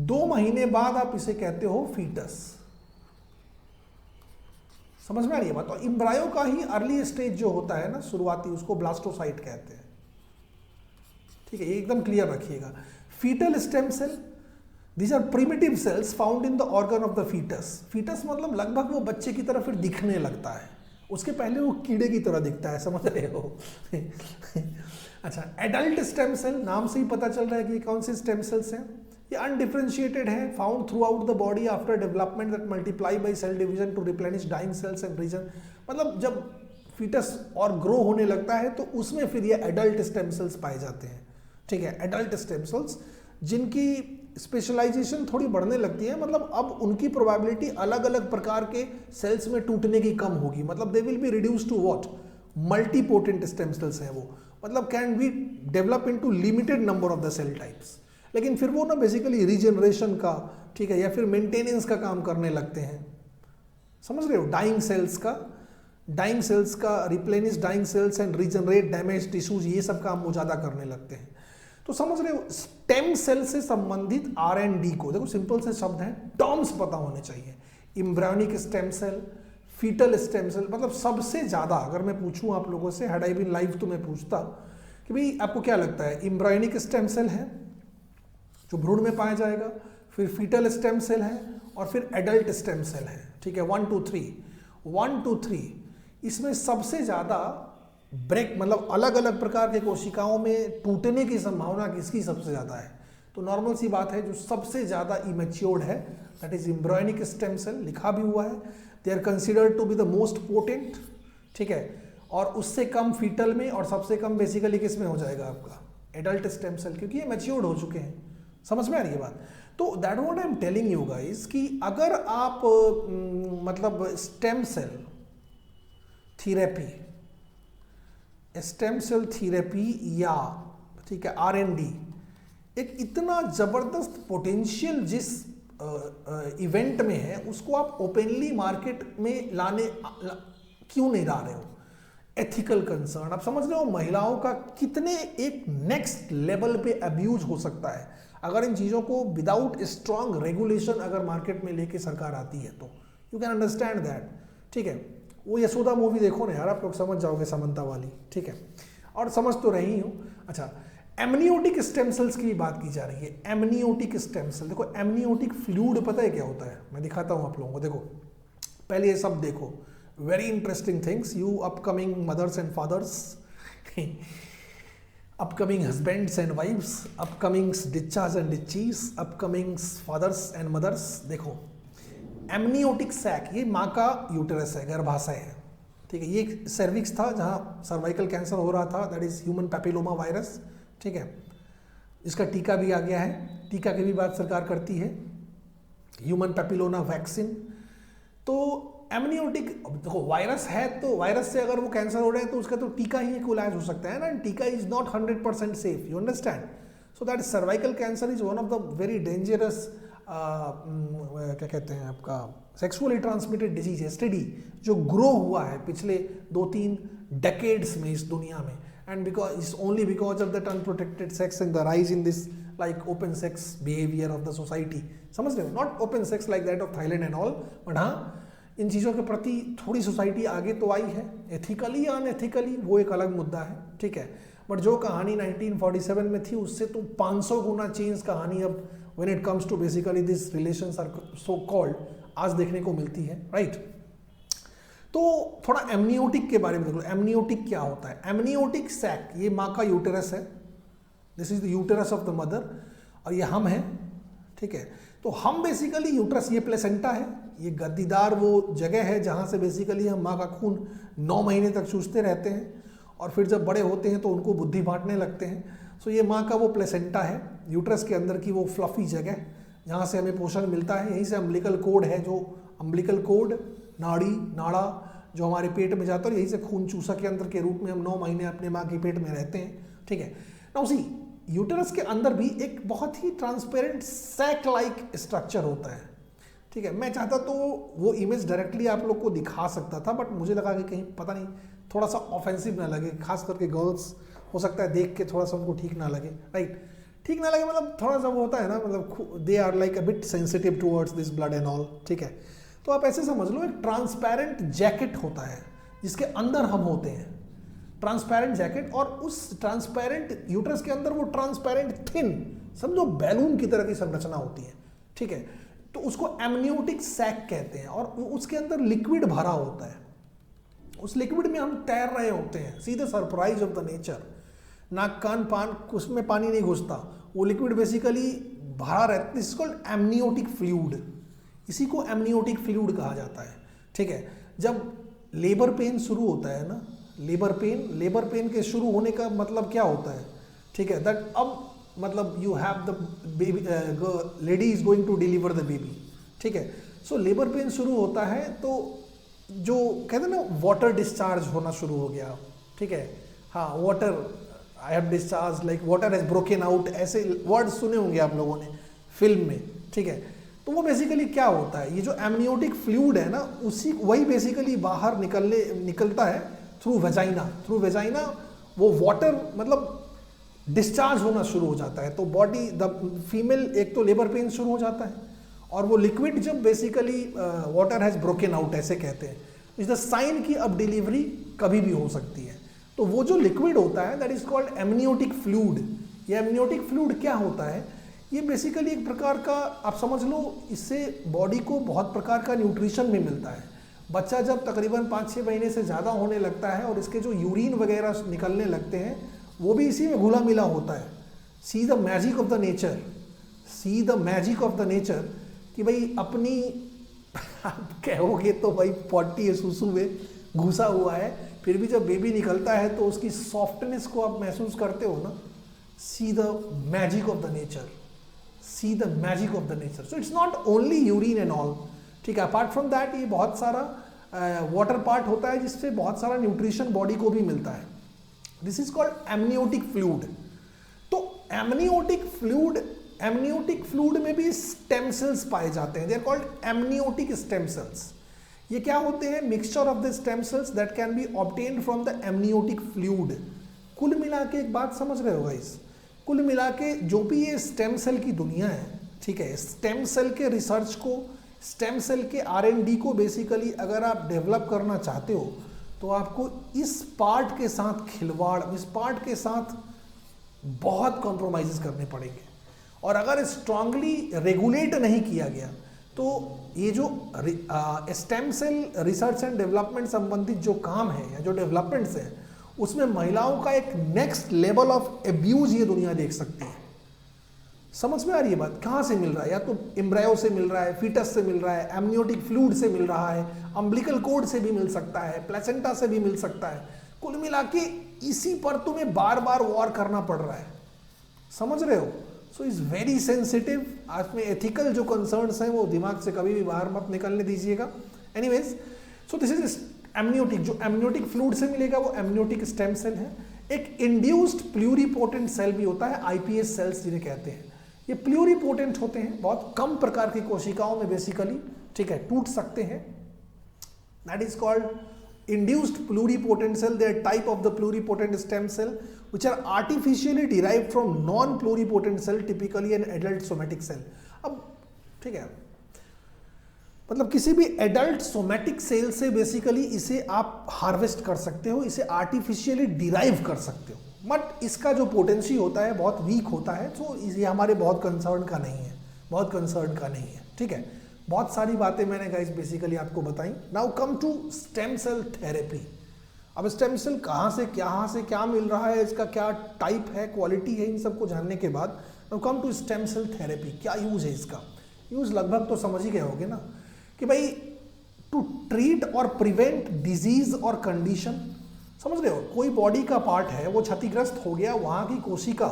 2 महीने बाद आप इसे कहते हो फीटस। समझ में आ रही है बात? तो एम्ब्रायो का ही अर्ली स्टेज जो होता है ना, शुरुआती, उसको ब्लास्टोसाइट कहते हैं, ठीक है, ये एकदम क्लियर रखिएगा। Foetal stem cell, These are primitive cells found in the organ of the fetus. Fetus मतलब लगभग वो बच्चे की तरह फिर दिखने लगता है, उसके पहले वो कीड़े की तरह दिखता है, समझ रहे हो? अच्छा, एडल्ट स्टेम सेल, नाम से ही पता चल रहा है कि कौन से स्टेम सेल्स हैं। ये अनडिफरेंशिएटेड है, found throughout the body after development that multiply by cell division to replenish dying cells and region. मतलब जब फीटस और ग्रो होने लगता है तो उसमें फिर ये एडल्ट स्टेम सेल्स पाए जाते हैं, ठीक है। एडल्ट स्टेम सेल्स जिनकी स्पेशलाइजेशन थोड़ी बढ़ने लगती है, मतलब अब उनकी प्रोबेबिलिटी अलग अलग प्रकार के सेल्स में टूटने की कम होगी, मतलब they will be reduce to what, multipotent stem cells हैं वो, मतलब can be develop into limited number of the cell types. लेकिन फिर वो ना बेसिकली रीजनरेशन का, ठीक है, या फिर मेंटेनेंस का काम करने लगते हैं, समझ रहे हो? डाइंग सेल्स का replenish dying cells and regenerate damage tissues, ये सब काम वो ज़्यादा करने लगते हैं। तो समझ रहे हो, स्टेम सेल से संबंधित R&D को, देखो सिंपल से शब्द हैं, टर्म्स पता होने चाहिए। Embryonic stem cell, foetal stem cell, मतलब सबसे ज़्यादा अगर मैं पूछूं आप लोगों से, हैड आई बीन लाइव, तो मैं पूछता कि भाई आपको क्या लगता है, एम्ब्रायोनिक स्टेम सेल है जो भ्रूण में पाया जाएगा, फिर फीटल स्टेम सेल है, और फिर एडल्ट स्टेम सेल है, ठीक है, 1 2 3। इसमें सबसे ज़्यादा ब्रेक, मतलब अलग अलग प्रकार के कोशिकाओं में टूटने की संभावना किसकी सबसे ज़्यादा है? तो नॉर्मल सी बात है, जो सबसे ज़्यादा इमेच्योर्ड है, that is embryonic stem cell, लिखा भी हुआ है, they are considered to be the most potent, ठीक है। और उससे कम फीटल में, और सबसे कम बेसिकली किस में हो जाएगा आपका, एडल्ट स्टेम सेल, क्योंकि ये मैच्योर्ड हो चुके हैं। समझ में आ रही है बात? तो that what I am telling you guys, कि अगर आप मतलब stem cell therapy, stem cell therapy या, ठीक है, R&D, एक इतना जबरदस्त पोटेंशियल जिस इवेंट में है, उसको आप ओपनली मार्केट में क्यों नहीं ला रहे हो? एथिकल कंसर्न, आप समझ रहे हो महिलाओं का कितने एक नेक्स्ट लेवल पे अब्यूज हो सकता है अगर इन चीज़ों को विदाउट स्ट्रॉन्ग रेगुलेशन अगर मार्केट में लेके सरकार आती है तो। यू कैन अंडरस्टैंड दैट, ठीक है। वो यशोदा मूवी देखो ना यार, आप लोग समझ जाओगे, समंता वाली, ठीक है, और समझ तो रही हूँ। अच्छा, एमनियोटिक स्टेम सेल्स की बात की जा रही है। एमनियोटिक स्टेम सेल, देखो एमनियोटिक फ्लूइड पता है क्या होता है? मैं दिखाता हूँ आप लोगों को, देखो पहले ये सब देखो, very interesting things, you upcoming mothers and fathers, upcoming husbands and wives, upcoming ditchas and ditchies, upcoming fathers and mothers। देखो एमनियोटिक सैक, ये माँ का यूटेरस है, गर्भाशय है, ठीक है। ये सर्विक्स था जहाँ सर्वाइकल कैंसर हो रहा था, that is human papilloma virus, ठीक है। इसका टीका भी आ गया है, टीका की भी बात सरकार करती है, ह्यूमन पैपिलोमा वैक्सीन। तो एमनियोटिक, देखो वायरस है, तो वायरस से अगर वो कैंसर हो रहा है तो उसका तो टीका ही एक इलाज हो सकता है ना। टीका is not 100% safe, you understand. So that cervical cancer is one of the very dangerous, क्या कहते हैं आपका, सेक्सुअली ट्रांसमिटेड डिजीज, एसटीडी, जो ग्रो हुआ है पिछले 2-3 डेकेड्स में इस दुनिया में, and because it's only because of that unprotected sex and the rise in this like open sex behaviour of the society. समझ रहे हो? Not open sex like that of Thailand and all, but हाँ इन चीज़ों के प्रति थोड़ी सोसाइटी आगे तो आई है, एथिकली या अनएथिकली वो एक अलग मुद्दा है, ठीक है। बट जो कहानी 1947 में थी उससे तो 500 गुना चेंज कहानी अब when it comes to basically this relations are so called आज देखने को मिलती है, राइट। तो थोड़ा एमनियोटिक के बारे में देख लो। एमनियोटिक क्या होता है? एमनियोटिक सैक, ये माँ का यूटेरस है, this is the uterus of the mother, और ये हम है, ठीक है। तो हम बेसिकली यूट्रस, ये प्लेसेंटा है, ये गद्दीदार वो जगह है जहाँ से बेसिकली हम माँ का खून 9 महीने तक चूसते रहते हैं और फिर जब बड़े होते हैं तो उनको बुद्धि बांटने लगते हैं। सो ये माँ का वो प्लेसेंटा है, यूट्रस के अंदर की वो फ्लफी जगह जहाँ से हमें पोषण मिलता है। यहीं से अम्बिलिकल कोड है, जो अम्बिलिकल कोड नाड़ी नाड़ा जो हमारे पेट में जाता है, यहीं से खून चूसा के अंदर के रूप में हम 9 महीने अपने माँ के पेट में रहते हैं, ठीक है ना। उसी यूटेरस के अंदर भी एक बहुत ही ट्रांसपेरेंट सैक लाइक स्ट्रक्चर होता है, ठीक है। मैं चाहता तो वो इमेज डायरेक्टली आप लोग को दिखा सकता था, बट मुझे लगा कि कहीं पता नहीं थोड़ा सा ऑफेंसिव ना लगे, खास करके गर्ल्स हो सकता है देख के थोड़ा सा उनको ठीक ना लगे, राइट। ठीक ना लगे मतलब थोड़ा सा वो होता है ना, मतलब they are like a bit sensitive towards this blood and all, ठीक है। तो आप ऐसे समझ लो, एक ट्रांसपेरेंट जैकेट होता है जिसके अंदर हम होते हैं, ट्रांसपेरेंट जैकेट, और उस ट्रांसपेरेंट यूट्रस के अंदर वो ट्रांसपेरेंट थिन, समझो बैलून की तरह की संरचना होती है, ठीक है। तो उसको एमनियोटिक सैक कहते हैं, और उसके अंदर लिक्विड भरा होता है। उस लिक्विड में हम तैर रहे होते हैं, see the surprise of the nature. नाक कान पान उसमें पानी नहीं घुसता, वो लिक्विड बेसिकली भरा रहता है। This is called amniotic fluid, इसी को एमनियोटिक फ्लूइड कहा जाता है, ठीक है। जब लेबर पेन शुरू होता है ना, लेबर पेन के शुरू होने का मतलब क्या होता है, ठीक है, दैट अब मतलब you have the baby, lady is going to deliver the baby, ठीक है। सो लेबर पेन शुरू होता है तो जो कहते हैं ना वाटर डिस्चार्ज होना शुरू हो गया, ठीक है। हाँ, water I have discharge, like water has broken out, ऐसे वर्ड सुने होंगे आप लोगों ने फिल्म में, ठीक है। तो वो बेसिकली क्या होता है, ये जो एमनियोटिक फ्लूइड है ना, वही बेसिकली बाहर निकलता है थ्रू वेजाइना वो वाटर मतलब डिस्चार्ज होना शुरू हो जाता है। तो बॉडी द फीमेल एक तो लेबर पेन शुरू हो जाता है, और वो लिक्विड जब basically water has broken out ऐसे कहते हैं, इज द साइन कि अब डिलीवरी कभी भी हो सकती है। तो वो जो लिक्विड होता है that is called amniotic fluid. ये एमनियोटिक फ्लूइड क्या होता है, ये बेसिकली एक प्रकार का आप समझ लो, इससे बॉडी को बहुत प्रकार का न्यूट्रिशन भी मिलता है। बच्चा जब तकरीबन 5-6 महीने से ज़्यादा होने लगता है और इसके जो यूरिन वगैरह निकलने लगते हैं वो भी इसी में घुला मिला होता है। See the magic of the nature, see the magic of the nature कि भाई अपनी आप कहोगे तो भाई पॉटी है, सुसु में घुसा हुआ है, फिर भी जब बेबी निकलता है तो उसकी सॉफ्टनेस को आप महसूस करते हो ना। See the magic of the nature, see the magic of the nature. So it's not only urine and all, ठीक है। अपार्ट फ्रॉम दैट ये बहुत सारा वाटर पार्ट होता है जिससे बहुत सारा न्यूट्रिशन बॉडी को भी मिलता है। This is called amniotic fluid. तो एमनियोटिक फ्लूइड में भी स्टेम सेल्स पाए जाते हैं, they are called amniotic stem cells. ये क्या होते हैं, mixture of the stem cells that can be obtained from the amniotic fluid. कुल मिला के एक बात समझ रहे हो गाइस, कुल मिला के जो भी ये स्टेम सेल की दुनिया है, ठीक है, स्टेम सेल के रिसर्च को, स्टेम सेल के R&D को बेसिकली अगर आप डेवलप करना चाहते हो तो आपको इस पार्ट के साथ खिलवाड़, इस पार्ट के साथ बहुत कॉम्प्रोमाइज़ करने पड़ेंगे। और अगर स्ट्रांगली रेगुलेट नहीं किया गया तो ये जो stem cell research and development संबंधित जो काम है या जो डेवलपमेंट्स हैं उसमें महिलाओं का एक नेक्स्ट लेवल ऑफ एब्यूज ये दुनिया देख सकती है। समझ में आ रही है बात? कहाँ से मिल रहा है, या तो एम्ब्रायो से मिल रहा है, फीटस से मिल रहा है, एमनियोटिक फ्लूइड से मिल रहा है, अम्बिलिकल कोड से भी मिल सकता है, प्लेसेंटा से भी मिल सकता है। कुल मिला के इसी पर तुम्हें बार बार वॉर करना पड़ रहा है, समझ रहे हो? So is very sensitive. आज में एथिकल जो कंसर्न्स हैं वो दिमाग से कभी भी बाहर मत निकलने दीजिएगा। Anyways, so this is amniotic. जो एमनियोटिक फ्लूइड से मिलेगा वो एमनियोटिक स्टेम सेल है। एक इंड्यूस्ड प्लूरिपोटेंट सेल भी होता है, आईपीएस सेल्स जिन्हें कहते हैं। ये प्लूरिपोटेंट होते हैं, बहुत कम प्रकार की कोशिकाओं में बेसिकली, ठीक है, टूट सकते हैं। That is called induced pluripotent cell. They are type of the pluripotent stem cell which are artificially derived from non-pluripotent cell, typically an adult somatic cell। अब ठीक है, मतलब किसी भी एडल्ट सोमैटिक सेल से बेसिकली इसे आप हार्वेस्ट कर सकते हो, इसे आर्टिफिशियली डिराइव कर सकते हो, बट इसका जो पोटेंसी होता है बहुत वीक होता है, तो ये हमारे बहुत कंसर्न का नहीं है, बहुत कंसर्न का नहीं है, ठीक है। बहुत सारी बातें मैंने गाइस बेसिकली आपको बताई। Now come to stem cell therapy. अब स्टेम सेल कहाँ से क्या मिल रहा है, इसका क्या टाइप है, क्वालिटी है, इन सबको जानने के बाद now come to stem cell therapy. क्या यूज है इसका? यूज लगभग तो समझ ही गए होगे ना कि भाई टू ट्रीट और प्रिवेंट डिजीज और कंडीशन। समझ रहे हो, कोई बॉडी का पार्ट है वो क्षतिग्रस्त हो गया, वहाँ की कोशिका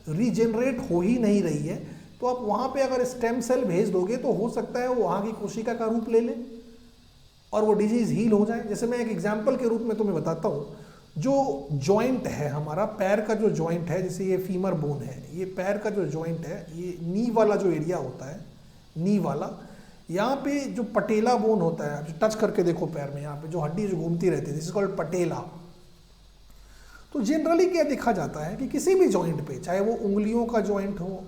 रीजेनरेट हो ही नहीं रही है, तो आप वहाँ पे अगर स्टेम सेल भेज दोगे तो हो सकता है वो वहाँ की कोशिका का रूप ले ले और वो डिजीज हील हो जाए। जैसे मैं एक एग्जांपल के रूप में तुम्हें बताता हूँ, जो जॉइंट है हमारा, पैर का जो जॉइंट है, जैसे ये फीमर बोन है, ये पैर का जो जॉइंट है, ये नी वाला जो एरिया होता है, नी वाला, यहाँ पे जो पटेला बोन होता है, आप टच करके देखो पैर में, यहाँ पे जो हड्डी जो घूमती रहती है, दिस इज कॉल्ड पटेला। तो जनरली क्या देखा जाता है कि किसी भी जॉइंट पे, चाहे वो उंगलियों का जॉइंट हो,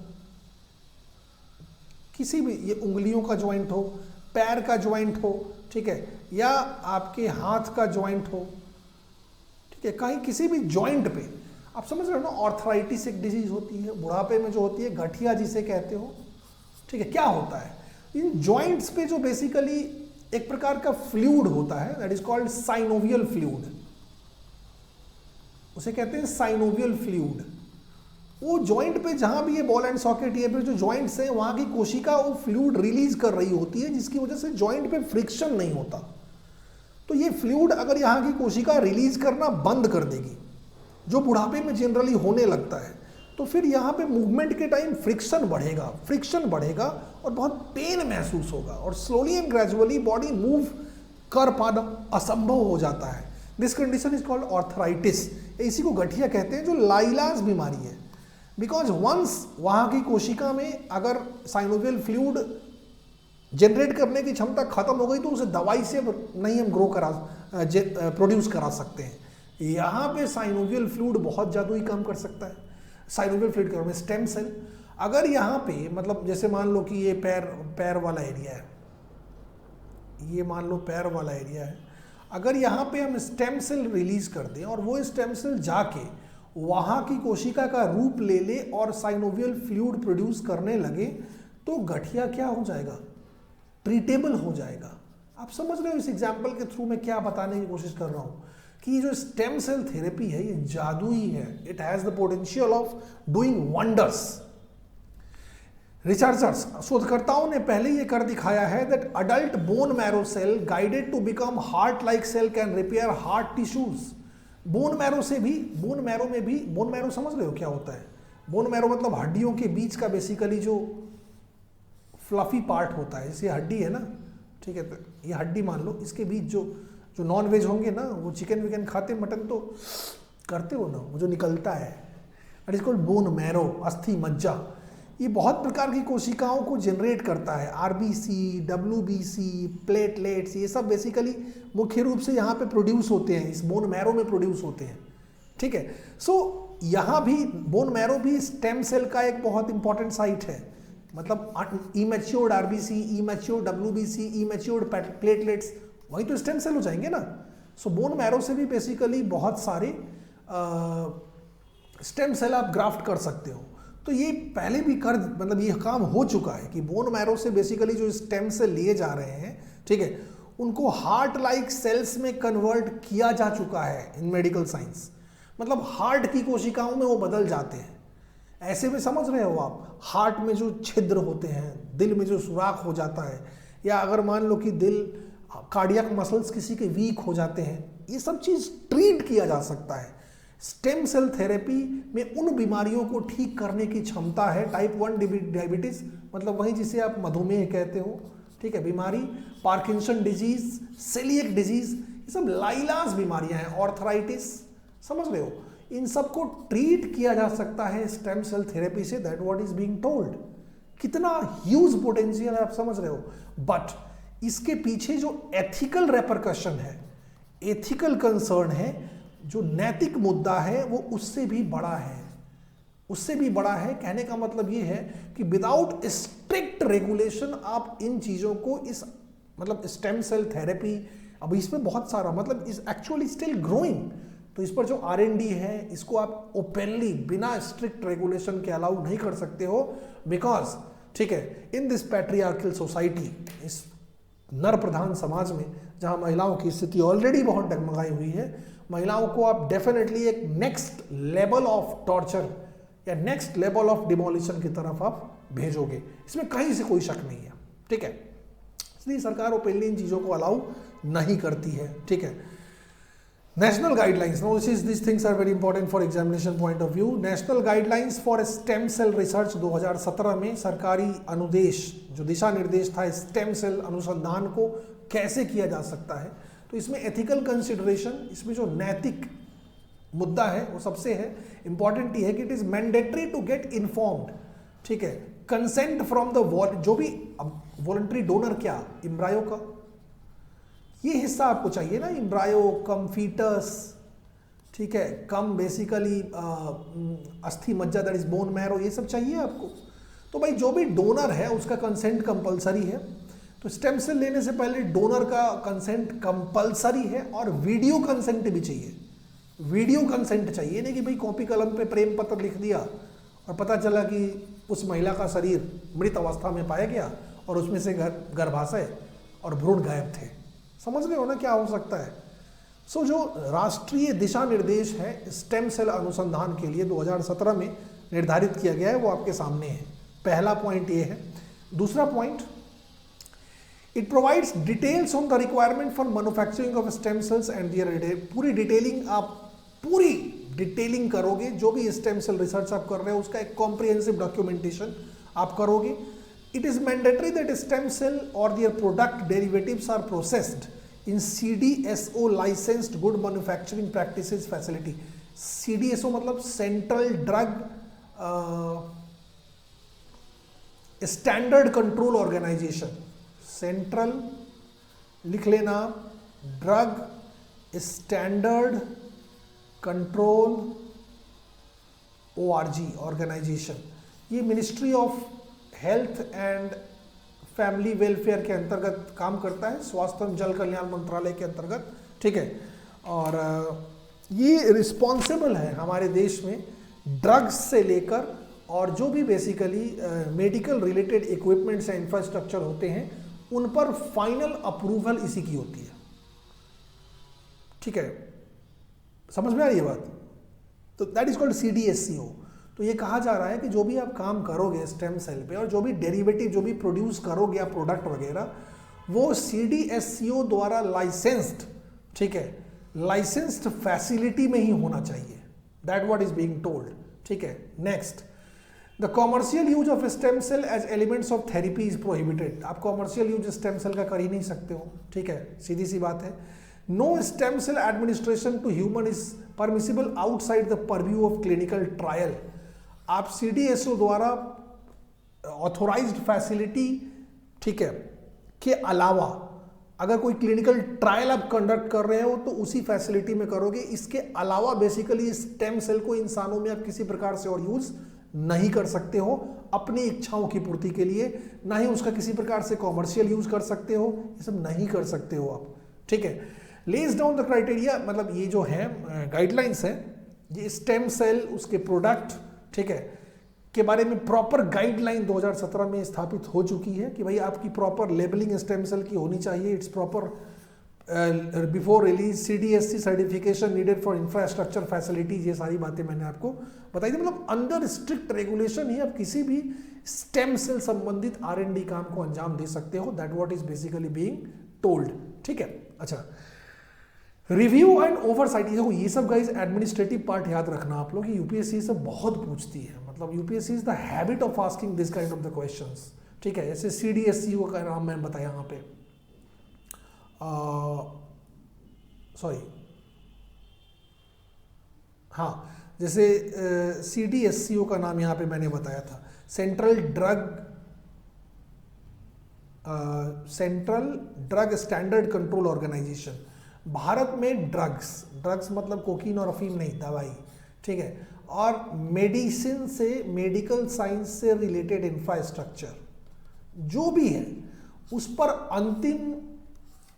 किसी भी, ये उंगलियों का जॉइंट हो, पैर का जॉइंट हो, ठीक है, या आपके हाथ का जॉइंट हो, ठीक है, कहीं किसी भी जॉइंट पे आप समझ रहे हो ना, ऑर्थराइटिस एक डिजीज होती है, बुढ़ापे में जो होती है, गठिया जिसे कहते हो, ठीक है। क्या होता है इन जॉइंट्स पे? जो बेसिकली एक प्रकार का फ्लूइड होता है, that is called synovial fluid, उसे कहते हैं साइनोवियल फ्लूइड। वो जॉइंट पे जहां भी ये बॉल एंड सॉकेट, ये पे जो जॉइंट्स हैं, वहां की कोशिका वो फ्लूइड रिलीज कर रही होती है, जिसकी वजह से जॉइंट पे फ्रिक्शन नहीं होता। तो ये फ्लूइड अगर यहाँ की कोशिका रिलीज करना बंद कर देगी, जो बुढ़ापे में जनरली होने लगता है, तो फिर यहाँ पे मूवमेंट के टाइम फ्रिक्शन बढ़ेगा और बहुत पेन महसूस होगा, और slowly and gradually body move कर पाना असंभव हो जाता है। This condition is called arthritis. इसी को गठिया कहते हैं, जो लाइलाज बीमारी है। बिकॉज वंस वहाँ की कोशिका में अगर साइनोवियल फ्लूइड जनरेट करने की क्षमता खत्म हो गई, तो उसे दवाई से नहीं हम प्रोड्यूस करा सकते हैं। यहाँ पे साइनोवियल फ्लूइड बहुत ज़्यादा ही कम कर सकता है। साइनोवियल फ्लूइड के में स्टेम सेल, अगर यहाँ पे मतलब जैसे मान लो कि ये पैर वाला एरिया है, ये मान लो पैर वाला एरिया है, अगर यहाँ पे हम स्टेम सेल रिलीज कर दें और वो स्टेम सेल जाके वहाँ की कोशिका का रूप ले ले और साइनोवियल फ्लूइड प्रोड्यूस करने लगे, तो गठिया क्या हो जाएगा? ट्रीटेबल हो जाएगा। आप समझ रहे हो इस एग्जाम्पल के थ्रू मैं क्या बताने की कोशिश कर रहा हूँ कि जो स्टेम सेल थेरेपी है ये जादुई है। It has the potential of doing wonders. Researchers, शोधकर्ताओं ने पहले ये कर दिखाया है that adult bone marrow cell guided to become heart like cell can repair heart tissues. Bone marrow समझ रहे हो क्या होता है? बोन मैरो मतलब हड्डियों के बीच का बेसिकली जो फ्लफी पार्ट होता है, जैसे हड्डी है ना, ठीक है, तो ये हड्डी मान लो, इसके बीच जो नॉन वेज होंगे ना, वो चिकन विकन खाते, मटन तो करते हो ना, वो जो निकलता है, that is called bone marrow, अस्थि मज्जा। ये बहुत प्रकार की कोशिकाओं को जनरेट करता है, आरबीसी, डब्ल्यूबीसी, प्लेटलेट्स, ये सब बेसिकली मुख्य रूप से यहाँ पे प्रोड्यूस होते हैं, इस बोन मैरो में प्रोड्यूस होते हैं, ठीक है। सो यहाँ भी बोन मैरो भी स्टेम सेल का एक बहुत इंपॉर्टेंट साइट है। मतलब इमैच्योर्ड आरबीसी, इमैच्योर्ड डब्ल्यूबीसी, इमैच्योर्ड प्लेटलेट्स, वही तो स्टेम सेल हो जाएंगे ना। सो बोन मैरो से भी बेसिकली बहुत सारे स्टेम सेल आप ग्राफ्ट कर सकते हो। तो ये पहले भी मतलब ये काम हो चुका है कि बोन मैरो से बेसिकली जो स्टेम सेल लिए जा रहे हैं, ठीक है, उनको हार्ट लाइक सेल्स में कन्वर्ट किया जा चुका है इन मेडिकल साइंस। मतलब हार्ट की कोशिकाओं में वो बदल जाते हैं। ऐसे में समझ रहे हो आप, हार्ट में जो छिद्र होते हैं, दिल में जो सुराख हो जाता है, या अगर मान लो कि दिल कार्डियक मसल्स किसी के वीक हो जाते हैं, ये सब चीज़ ट्रीट किया जा सकता है। स्टेम सेल थेरेपी में उन बीमारियों को ठीक करने की क्षमता है। टाइप 1 डायबिटीज, मतलब वही जिसे आप मधुमेह कहते हो, ठीक है, बीमारी, पार्किंसन डिजीज, सेलिएक डिजीज, ये सब लाइलाज बीमारियां हैं, ऑर्थराइटिस, समझ रहे हो, इन सबको ट्रीट किया जा सकता है स्टेम सेल थेरेपी से। That what is being told. कितना ह्यूज पोटेंशियल है, आप समझ रहे हो। बट इसके पीछे जो एथिकल रेपरकशन है, एथिकल कंसर्न है, जो नैतिक मुद्दा है, वो उससे भी बड़ा है, उससे भी बड़ा है। कहने का मतलब ये है कि विदाउट स्ट्रिक्ट रेगुलेशन आप इन चीज़ों को, इस मतलब स्टेम सेल थेरेपी, अब इसमें बहुत सारा मतलब इज एक्चुअली स्टिल ग्रोइंग, तो इस पर जो R&D है इसको आप ओपनली बिना स्ट्रिक्ट रेगुलेशन के अलाउ नहीं कर सकते हो, बिकॉज ठीक है इन दिस पैट्रियार्कल सोसाइटी, इस नर प्रधान समाज में जहां महिलाओं की स्थिति ऑलरेडी बहुत डगमगाई हुई है, महिलाओं को आप डेफिनेटली एक नेक्स्ट लेवल ऑफ टॉर्चर या नेक्स्ट लेवल ऑफ डिमोलिशन की तरफ आप भेजोगे, इसमें कहीं से कोई शक नहीं है। ठीक है, इसलिए सरकार ओपनली इन चीजों को अलाउ नहीं करती है। ठीक है, national guidelines, no this things are very important for examination point of view. National guidelines for stem cell research 2017 में सरकारी अनुदेश जो दिशा निर्देश था स्टेम सेल अनुसंधान को कैसे किया जा सकता है, तो इसमें एथिकल कंसिडरेशन, इसमें जो नैतिक मुद्दा है वो सबसे है इंपॉर्टेंट ये है कि it is mandatory to get informed. ठीक है, कंसेंट फ्रॉम द जो भी वॉलंटरी डोनर, क्या एम्ब्रायो का ये हिस्सा आपको चाहिए ना, एम्ब्रायो कम फीटस, ठीक है, कम बेसिकली अस्थि मज्जा दैट इज बोन मैरो, ये सब चाहिए आपको। तो भाई जो भी डोनर है उसका कंसेंट कंपलसरी है, तो स्टेम सेल लेने से पहले डोनर का कंसेंट कंपलसरी है और वीडियो कंसेंट भी चाहिए। वीडियो कंसेंट चाहिए, नहीं कि भाई कॉपी कलम पे प्रेम पत्र लिख दिया और पता चला कि उस महिला का शरीर मृत अवस्था में पाया गया और उसमें से गर्भाशय और भ्रूण गायब थे। समझ रहे हो ना क्या हो सकता है। सो जो राष्ट्रीय दिशा निर्देश है स्टेम सेल अनुसंधान के लिए 2017 में निर्धारित किया गया है वो आपके सामने है। पहला पॉइंट ये है। दूसरा point, it provides details on the requirement for manufacturing of stem cells and their पूरी डिटेलिंग, आप पूरी डिटेलिंग करोगे, जो भी स्टेम सेल रिसर्च आप कर रहे हो उसका एक कॉम्प्रिहेंसिव डॉक्यूमेंटेशन आप करोगे। It is mandatory that stem cell or their product derivatives are processed in CDSO licensed good manufacturing practices facility. CDSO मतलब central drug standard control organisation, central लिख लेना, drug standard control ORG organisation. ये ministry of health and family welfare के अंतर्गत काम करता है, स्वास्थ्य एवं जल कल्याण मंत्रालय के अंतर्गत। ठीक है, और ये रिस्पॉन्सिबल है हमारे देश में ड्रग्स से लेकर और जो भी बेसिकली मेडिकल रिलेटेड इक्विपमेंट्स या इंफ्रास्ट्रक्चर होते हैं उन पर फाइनल अप्रूवल इसी की होती है। ठीक है, समझ में आ रही है बात। तो दैट इज कॉल्ड CDSCO। तो ये कहा जा रहा है कि जो भी आप काम करोगे स्टेम सेल पे और जो भी डेरिवेटिव जो भी प्रोड्यूस करोगे या प्रोडक्ट वगैरह, वो CDSCO द्वारा लाइसेंस्ड, ठीक है, लाइसेंस्ड फैसिलिटी में ही होना चाहिए। That what is being told. ठीक है, next, the commercial use of stem cell as elements of therapy is prohibited. आप कॉमर्शियल यूज स्टेम सेल का कर ही नहीं सकते हो। ठीक है, सीधी सी बात है। No stem cell administration to human is permissible outside the purview of clinical trial. आप CDSO द्वारा ऑथोराइज्ड फैसिलिटी, ठीक है, के अलावा अगर कोई क्लिनिकल ट्रायल आप कंडक्ट कर रहे हो तो उसी फैसिलिटी में करोगे। इसके अलावा बेसिकली स्टेम सेल को इंसानों में आप किसी प्रकार से और यूज नहीं कर सकते हो अपनी इच्छाओं की पूर्ति के लिए, ना ही उसका किसी प्रकार से कॉमर्शियल यूज कर सकते हो, ये सब नहीं कर सकते हो आप। ठीक है, लेज डाउन द क्राइटेरिया, मतलब ये जो है गाइडलाइंस है, ये स्टेम सेल उसके प्रोडक्ट, ठीक है, के बारे में प्रॉपर गाइडलाइन 2017 में स्थापित हो चुकी है कि भाई आपकी प्रॉपर लेबलिंग स्टेम सेल की होनी चाहिए। It's proper before release CDSC certification needed for infrastructure facilities, ये सारी बातें मैंने आपको बताई थी। मतलब अंडर स्ट्रिक्ट रेगुलेशन ही आप किसी भी स्टेम सेल संबंधित R&D काम को अंजाम दे सकते हो। That what is basically being told. ठीक है, अच्छा, रिव्यू एंड ओवरसाइट, देखो ये सब गाइस एडमिनिस्ट्रेटिव पार्ट याद रखना आप लोग, UPSC से बहुत पूछती है। मतलब UPSC is the habit of asking this kind of the questions. ठीक है, जैसे CDSCO का नाम मैंने बताया यहाँ पे, सॉरी, हाँ, जैसे CDSCO का नाम यहाँ पे मैंने बताया था, central drug standard control organisation. Bharat में ड्रग्स मतलब कोकीन और अफीम नहीं, दवाई, ठीक है, और मेडिसिन से, मेडिकल साइंस से रिलेटेड इंफ्रास्ट्रक्चर जो भी है उस पर अंतिम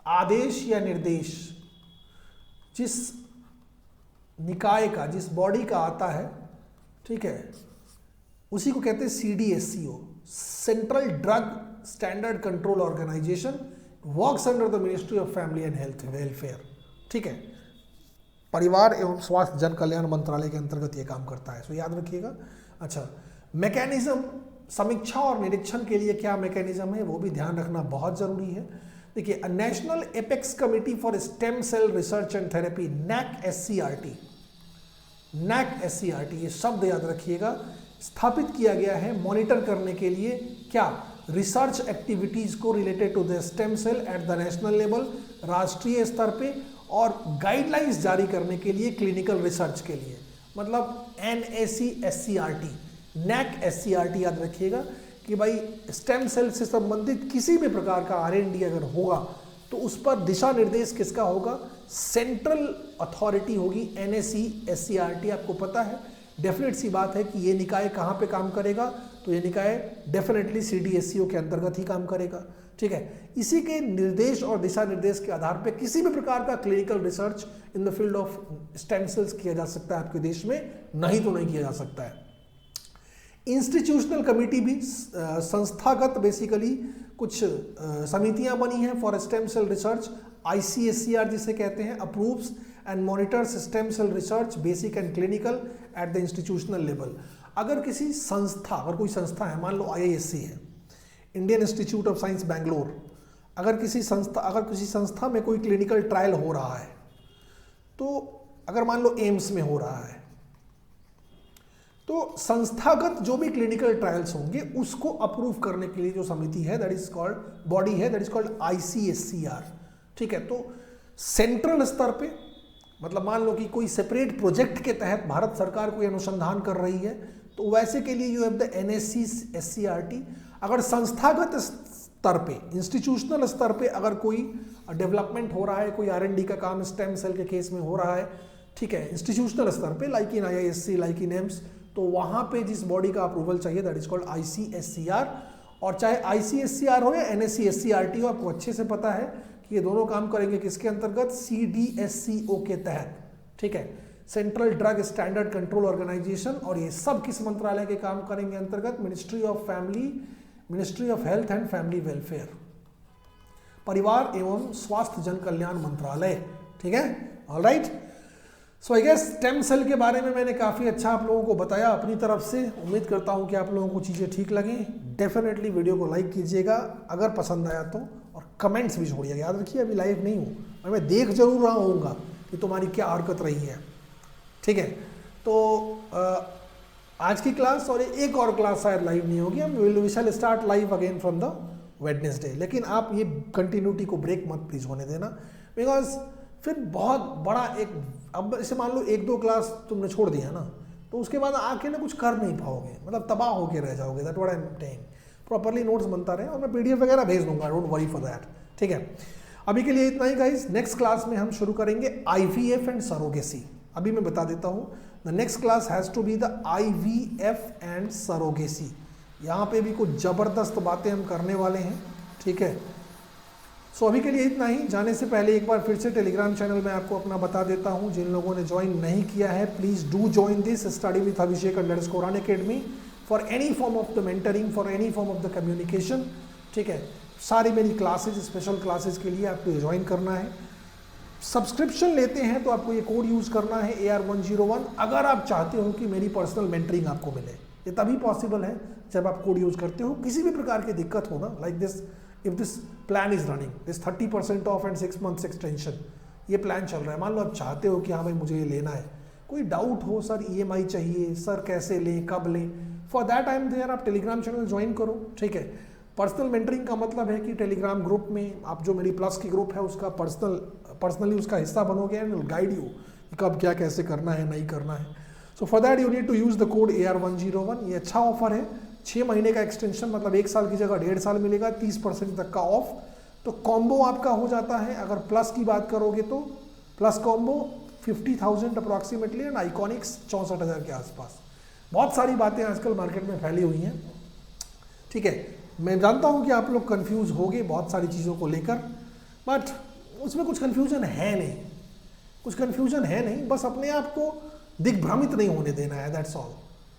आदेश या निर्देश जिस निकाय का, जिस बॉडी का आता है, ठीक है, उसी को कहते हैं CDSCO, central drug standard control organisation, works under the ministry of family and health welfare, ठीक है, परिवार एवं स्वास्थ्य जन कल्याण मंत्रालय के अंतर्गत ये काम करता है, सो याद रखिएगा। अच्छा, मैकेनिज्म, समीक्षा और निरीक्षण के लिए क्या मैकेनिज्म है वो भी ध्यान रखना बहुत जरूरी है। देखिए, national apex committee for stem cell research and therapy, NAC SCRT, ये शब्द याद रखिएगा, स्थापित किया गया है मॉनिटर करने के लिए क्या, रिसर्च एक्टिविटीज को related to the stem cell at the national level, राष्ट्रीय स्तर पे, और गाइडलाइंस जारी करने के लिए क्लिनिकल रिसर्च के लिए, मतलब NAC SCRT याद रखिएगा कि भाई स्टेम सेल से संबंधित किसी भी प्रकार का R&D अगर होगा तो उस पर दिशा निर्देश किसका होगा, सेंट्रल अथॉरिटी होगी, NAC SCRT। आपको पता है, डेफिनेट सी बात है कि ये निकाय कहाँ पे काम करेगा, तो ये निकाय डेफिनेटली CDSCO के अंतर्गत ही काम करेगा, ठीक है। इसी के निर्देश और दिशा निर्देश के आधार पे किसी भी प्रकार का clinical research in the field of stem sales किया जा सकता है आपके देश में, नहीं तो नहीं किया जा सकता है। इंस्टीट्यूशनल कमिटी भी संस्थागत बेसिकली कुछ समितियां बनी हैं for stem cell research, ICSCR जिसे कहते हैं, approves and monitors stem cell research basic and clinical at the institutional level. अगर किसी संस्था, अगर कोई संस्था है, मान लो IISc है, Indian Institute of Science Bangalore, अगर किसी संस्था में कोई क्लिनिकल ट्रायल हो रहा है, तो अगर मान लो एम्स में हो रहा है, तो संस्थागत जो भी क्लिनिकल ट्रायल्स होंगे उसको अप्रूव करने के लिए जो समिति है, दैट इज कॉल्ड बॉडी है, दैट इज कॉल्ड ICSCR, ठीक है। तो सेंट्रल स्तर पे, मतलब मान लो कि कोई सेपरेट प्रोजेक्ट के तहत भारत सरकार कोई अनुसंधान कर रही है, तो वैसे के लिए you have the NAC SCRT। अगर संस्थागत स्तर पे, इंस्टीट्यूशनल स्तर पे अगर कोई डेवलपमेंट हो रहा है, कोई R&D का काम स्टेम सेल के केस में हो रहा है, ठीक है, इंस्टीट्यूशनल स्तर पे, like in IISc, like in AIIMS, तो वहां पे जिस बॉडी का अप्रूवल चाहिए दैट इज कॉल्ड ICSCR। और चाहे ICSCR हो या NAC SCRT हो, आपको अच्छे से पता है कि ये दोनों काम करेंगे किसके अंतर्गत, CDSCO के तहत, ठीक है, central drug standard control organisation. और ये सब किस मंत्रालय के काम करेंगे अंतर्गत, ministry of health and family welfare, परिवार एवं स्वास्थ्य जन कल्याण मंत्रालय, ठीक है। Alright, so I guess stem cell के बारे में मैंने काफ़ी अच्छा आप लोगों को बताया अपनी तरफ से। उम्मीद करता हूँ कि आप लोगों को चीज़ें ठीक लगें। डेफिनेटली वीडियो को लाइक कीजिएगा अगर पसंद आया तो, और कमेंट्स भी छोड़िएगा। याद रखिए अभी लाइव नहीं हूँ और मैं देख जरूर रहा होऊंगा कि तुम्हारी क्या हरकत रही है, ठीक है। तो आज की क्लास और एक और क्लास शायद लाइव नहीं होगी, हम we shall start live again from the Wednesday. लेकिन आप ये कंटिन्यूटी को ब्रेक मत प्लीज होने देना, बिकॉज फिर बहुत बड़ा एक, अब इसे मान लो 1-2 क्लास तुमने छोड़ दिया ना, तो उसके बाद आके ना कुछ कर नहीं पाओगे, मतलब तबाह होके रह जाओगे। That what I am telling. Properly notes बनता रहे और मैं PDF वगैरह भेज दूंगा, डोंट वरी फॉर दैट, ठीक है। अभी के लिए इतना ही गाइस। नेक्स्ट क्लास में हम शुरू करेंगे IVF एंड सरोगेसी। अभी मैं बता देता हूँ, the next class has to be the IVF and surrogacy. यहाँ पे भी कुछ ज़बरदस्त बातें हम करने वाले हैं, ठीक है। सो अभी के लिए इतना ही। जाने से पहले एक बार फिर से टेलीग्राम चैनल में आपको अपना बता देता हूँ, जिन लोगों ने ज्वाइन नहीं किया है please do join this study with Abhishek _ academy for any form of the mentoring, for any form of the communication, ठीक है। सारी मेरी क्लासेज, स्पेशल क्लासेज के लिए आपको ज्वाइन करना है। सब्सक्रिप्शन लेते हैं तो आपको ये कोड यूज़ करना है AR101। अगर आप चाहते हो कि मेरी पर्सनल मेंटरिंग आपको मिले, ये तभी पॉसिबल है जब आप कोड यूज़ करते हो। किसी भी प्रकार की दिक्कत हो ना, like this, if this plan is running, this 30% of and 6 months extension, ये प्लान चल रहा है। मान लो आप चाहते हो कि हाँ भाई मुझे ये लेना है, कोई डाउट हो, सर EMI चाहिए, सर कैसे लें, कब लें, for that I am there. आप टेलीग्राम चैनल ज्वाइन करो, ठीक है। पर्सनल मेंटरिंग का मतलब है कि टेलीग्राम ग्रुप में आप जो मेरी प्लस की ग्रुप है उसका पर्सनली उसका हिस्सा बनोगे एंड विल गाइड यू कब क्या कैसे करना है, नहीं करना है। So for that you need to use the code AR101। ये अच्छा ऑफर है, 6 महीने का एक्सटेंशन, मतलब 1 साल की जगह 1.5 साल मिलेगा, 30% तक का ऑफ। तो कॉम्बो आपका हो जाता है। अगर प्लस की बात करोगे तो plus combo 50,000 approximately and iconics 64,000 के आसपास। बहुत सारी बातें आजकल मार्केट में फैली हुई हैं, ठीक है। मैं जानता हूं कि आप लोग कंफ्यूज होंगे बहुत सारी चीज़ों को लेकर, बट उसमें कुछ कंफ्यूजन है नहीं। कुछ कन्फ्यूजन है नहीं, बस अपने आप को दिग्भ्रमित नहीं होने देना है, दैट्स ऑल,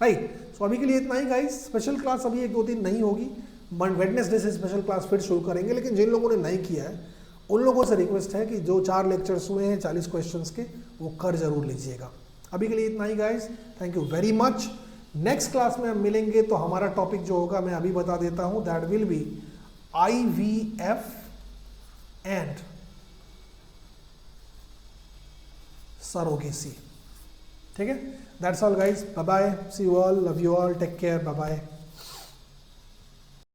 राइट। सो अभी के लिए इतना ही गाइस। स्पेशल क्लास अभी 1-2 दिन नहीं होगी, वेडनेसडे से स्पेशल क्लास फिर शुरू करेंगे, लेकिन जिन लोगों ने नहीं किया है उन लोगों से रिक्वेस्ट है कि जो 4 लेक्चर्स हुए हैं 40 क्वेश्चंस के, वो कर जरूर लीजिएगा। अभी के लिए इतना ही guys, thank you very much. Next class में हम मिलेंगे तो हमारा टॉपिक जो होगा मैं अभी बता देता हूं, that will be IVF and surrogacy. ठीक है, that's all guys, bye bye, see you all, love you all, take care, bye bye.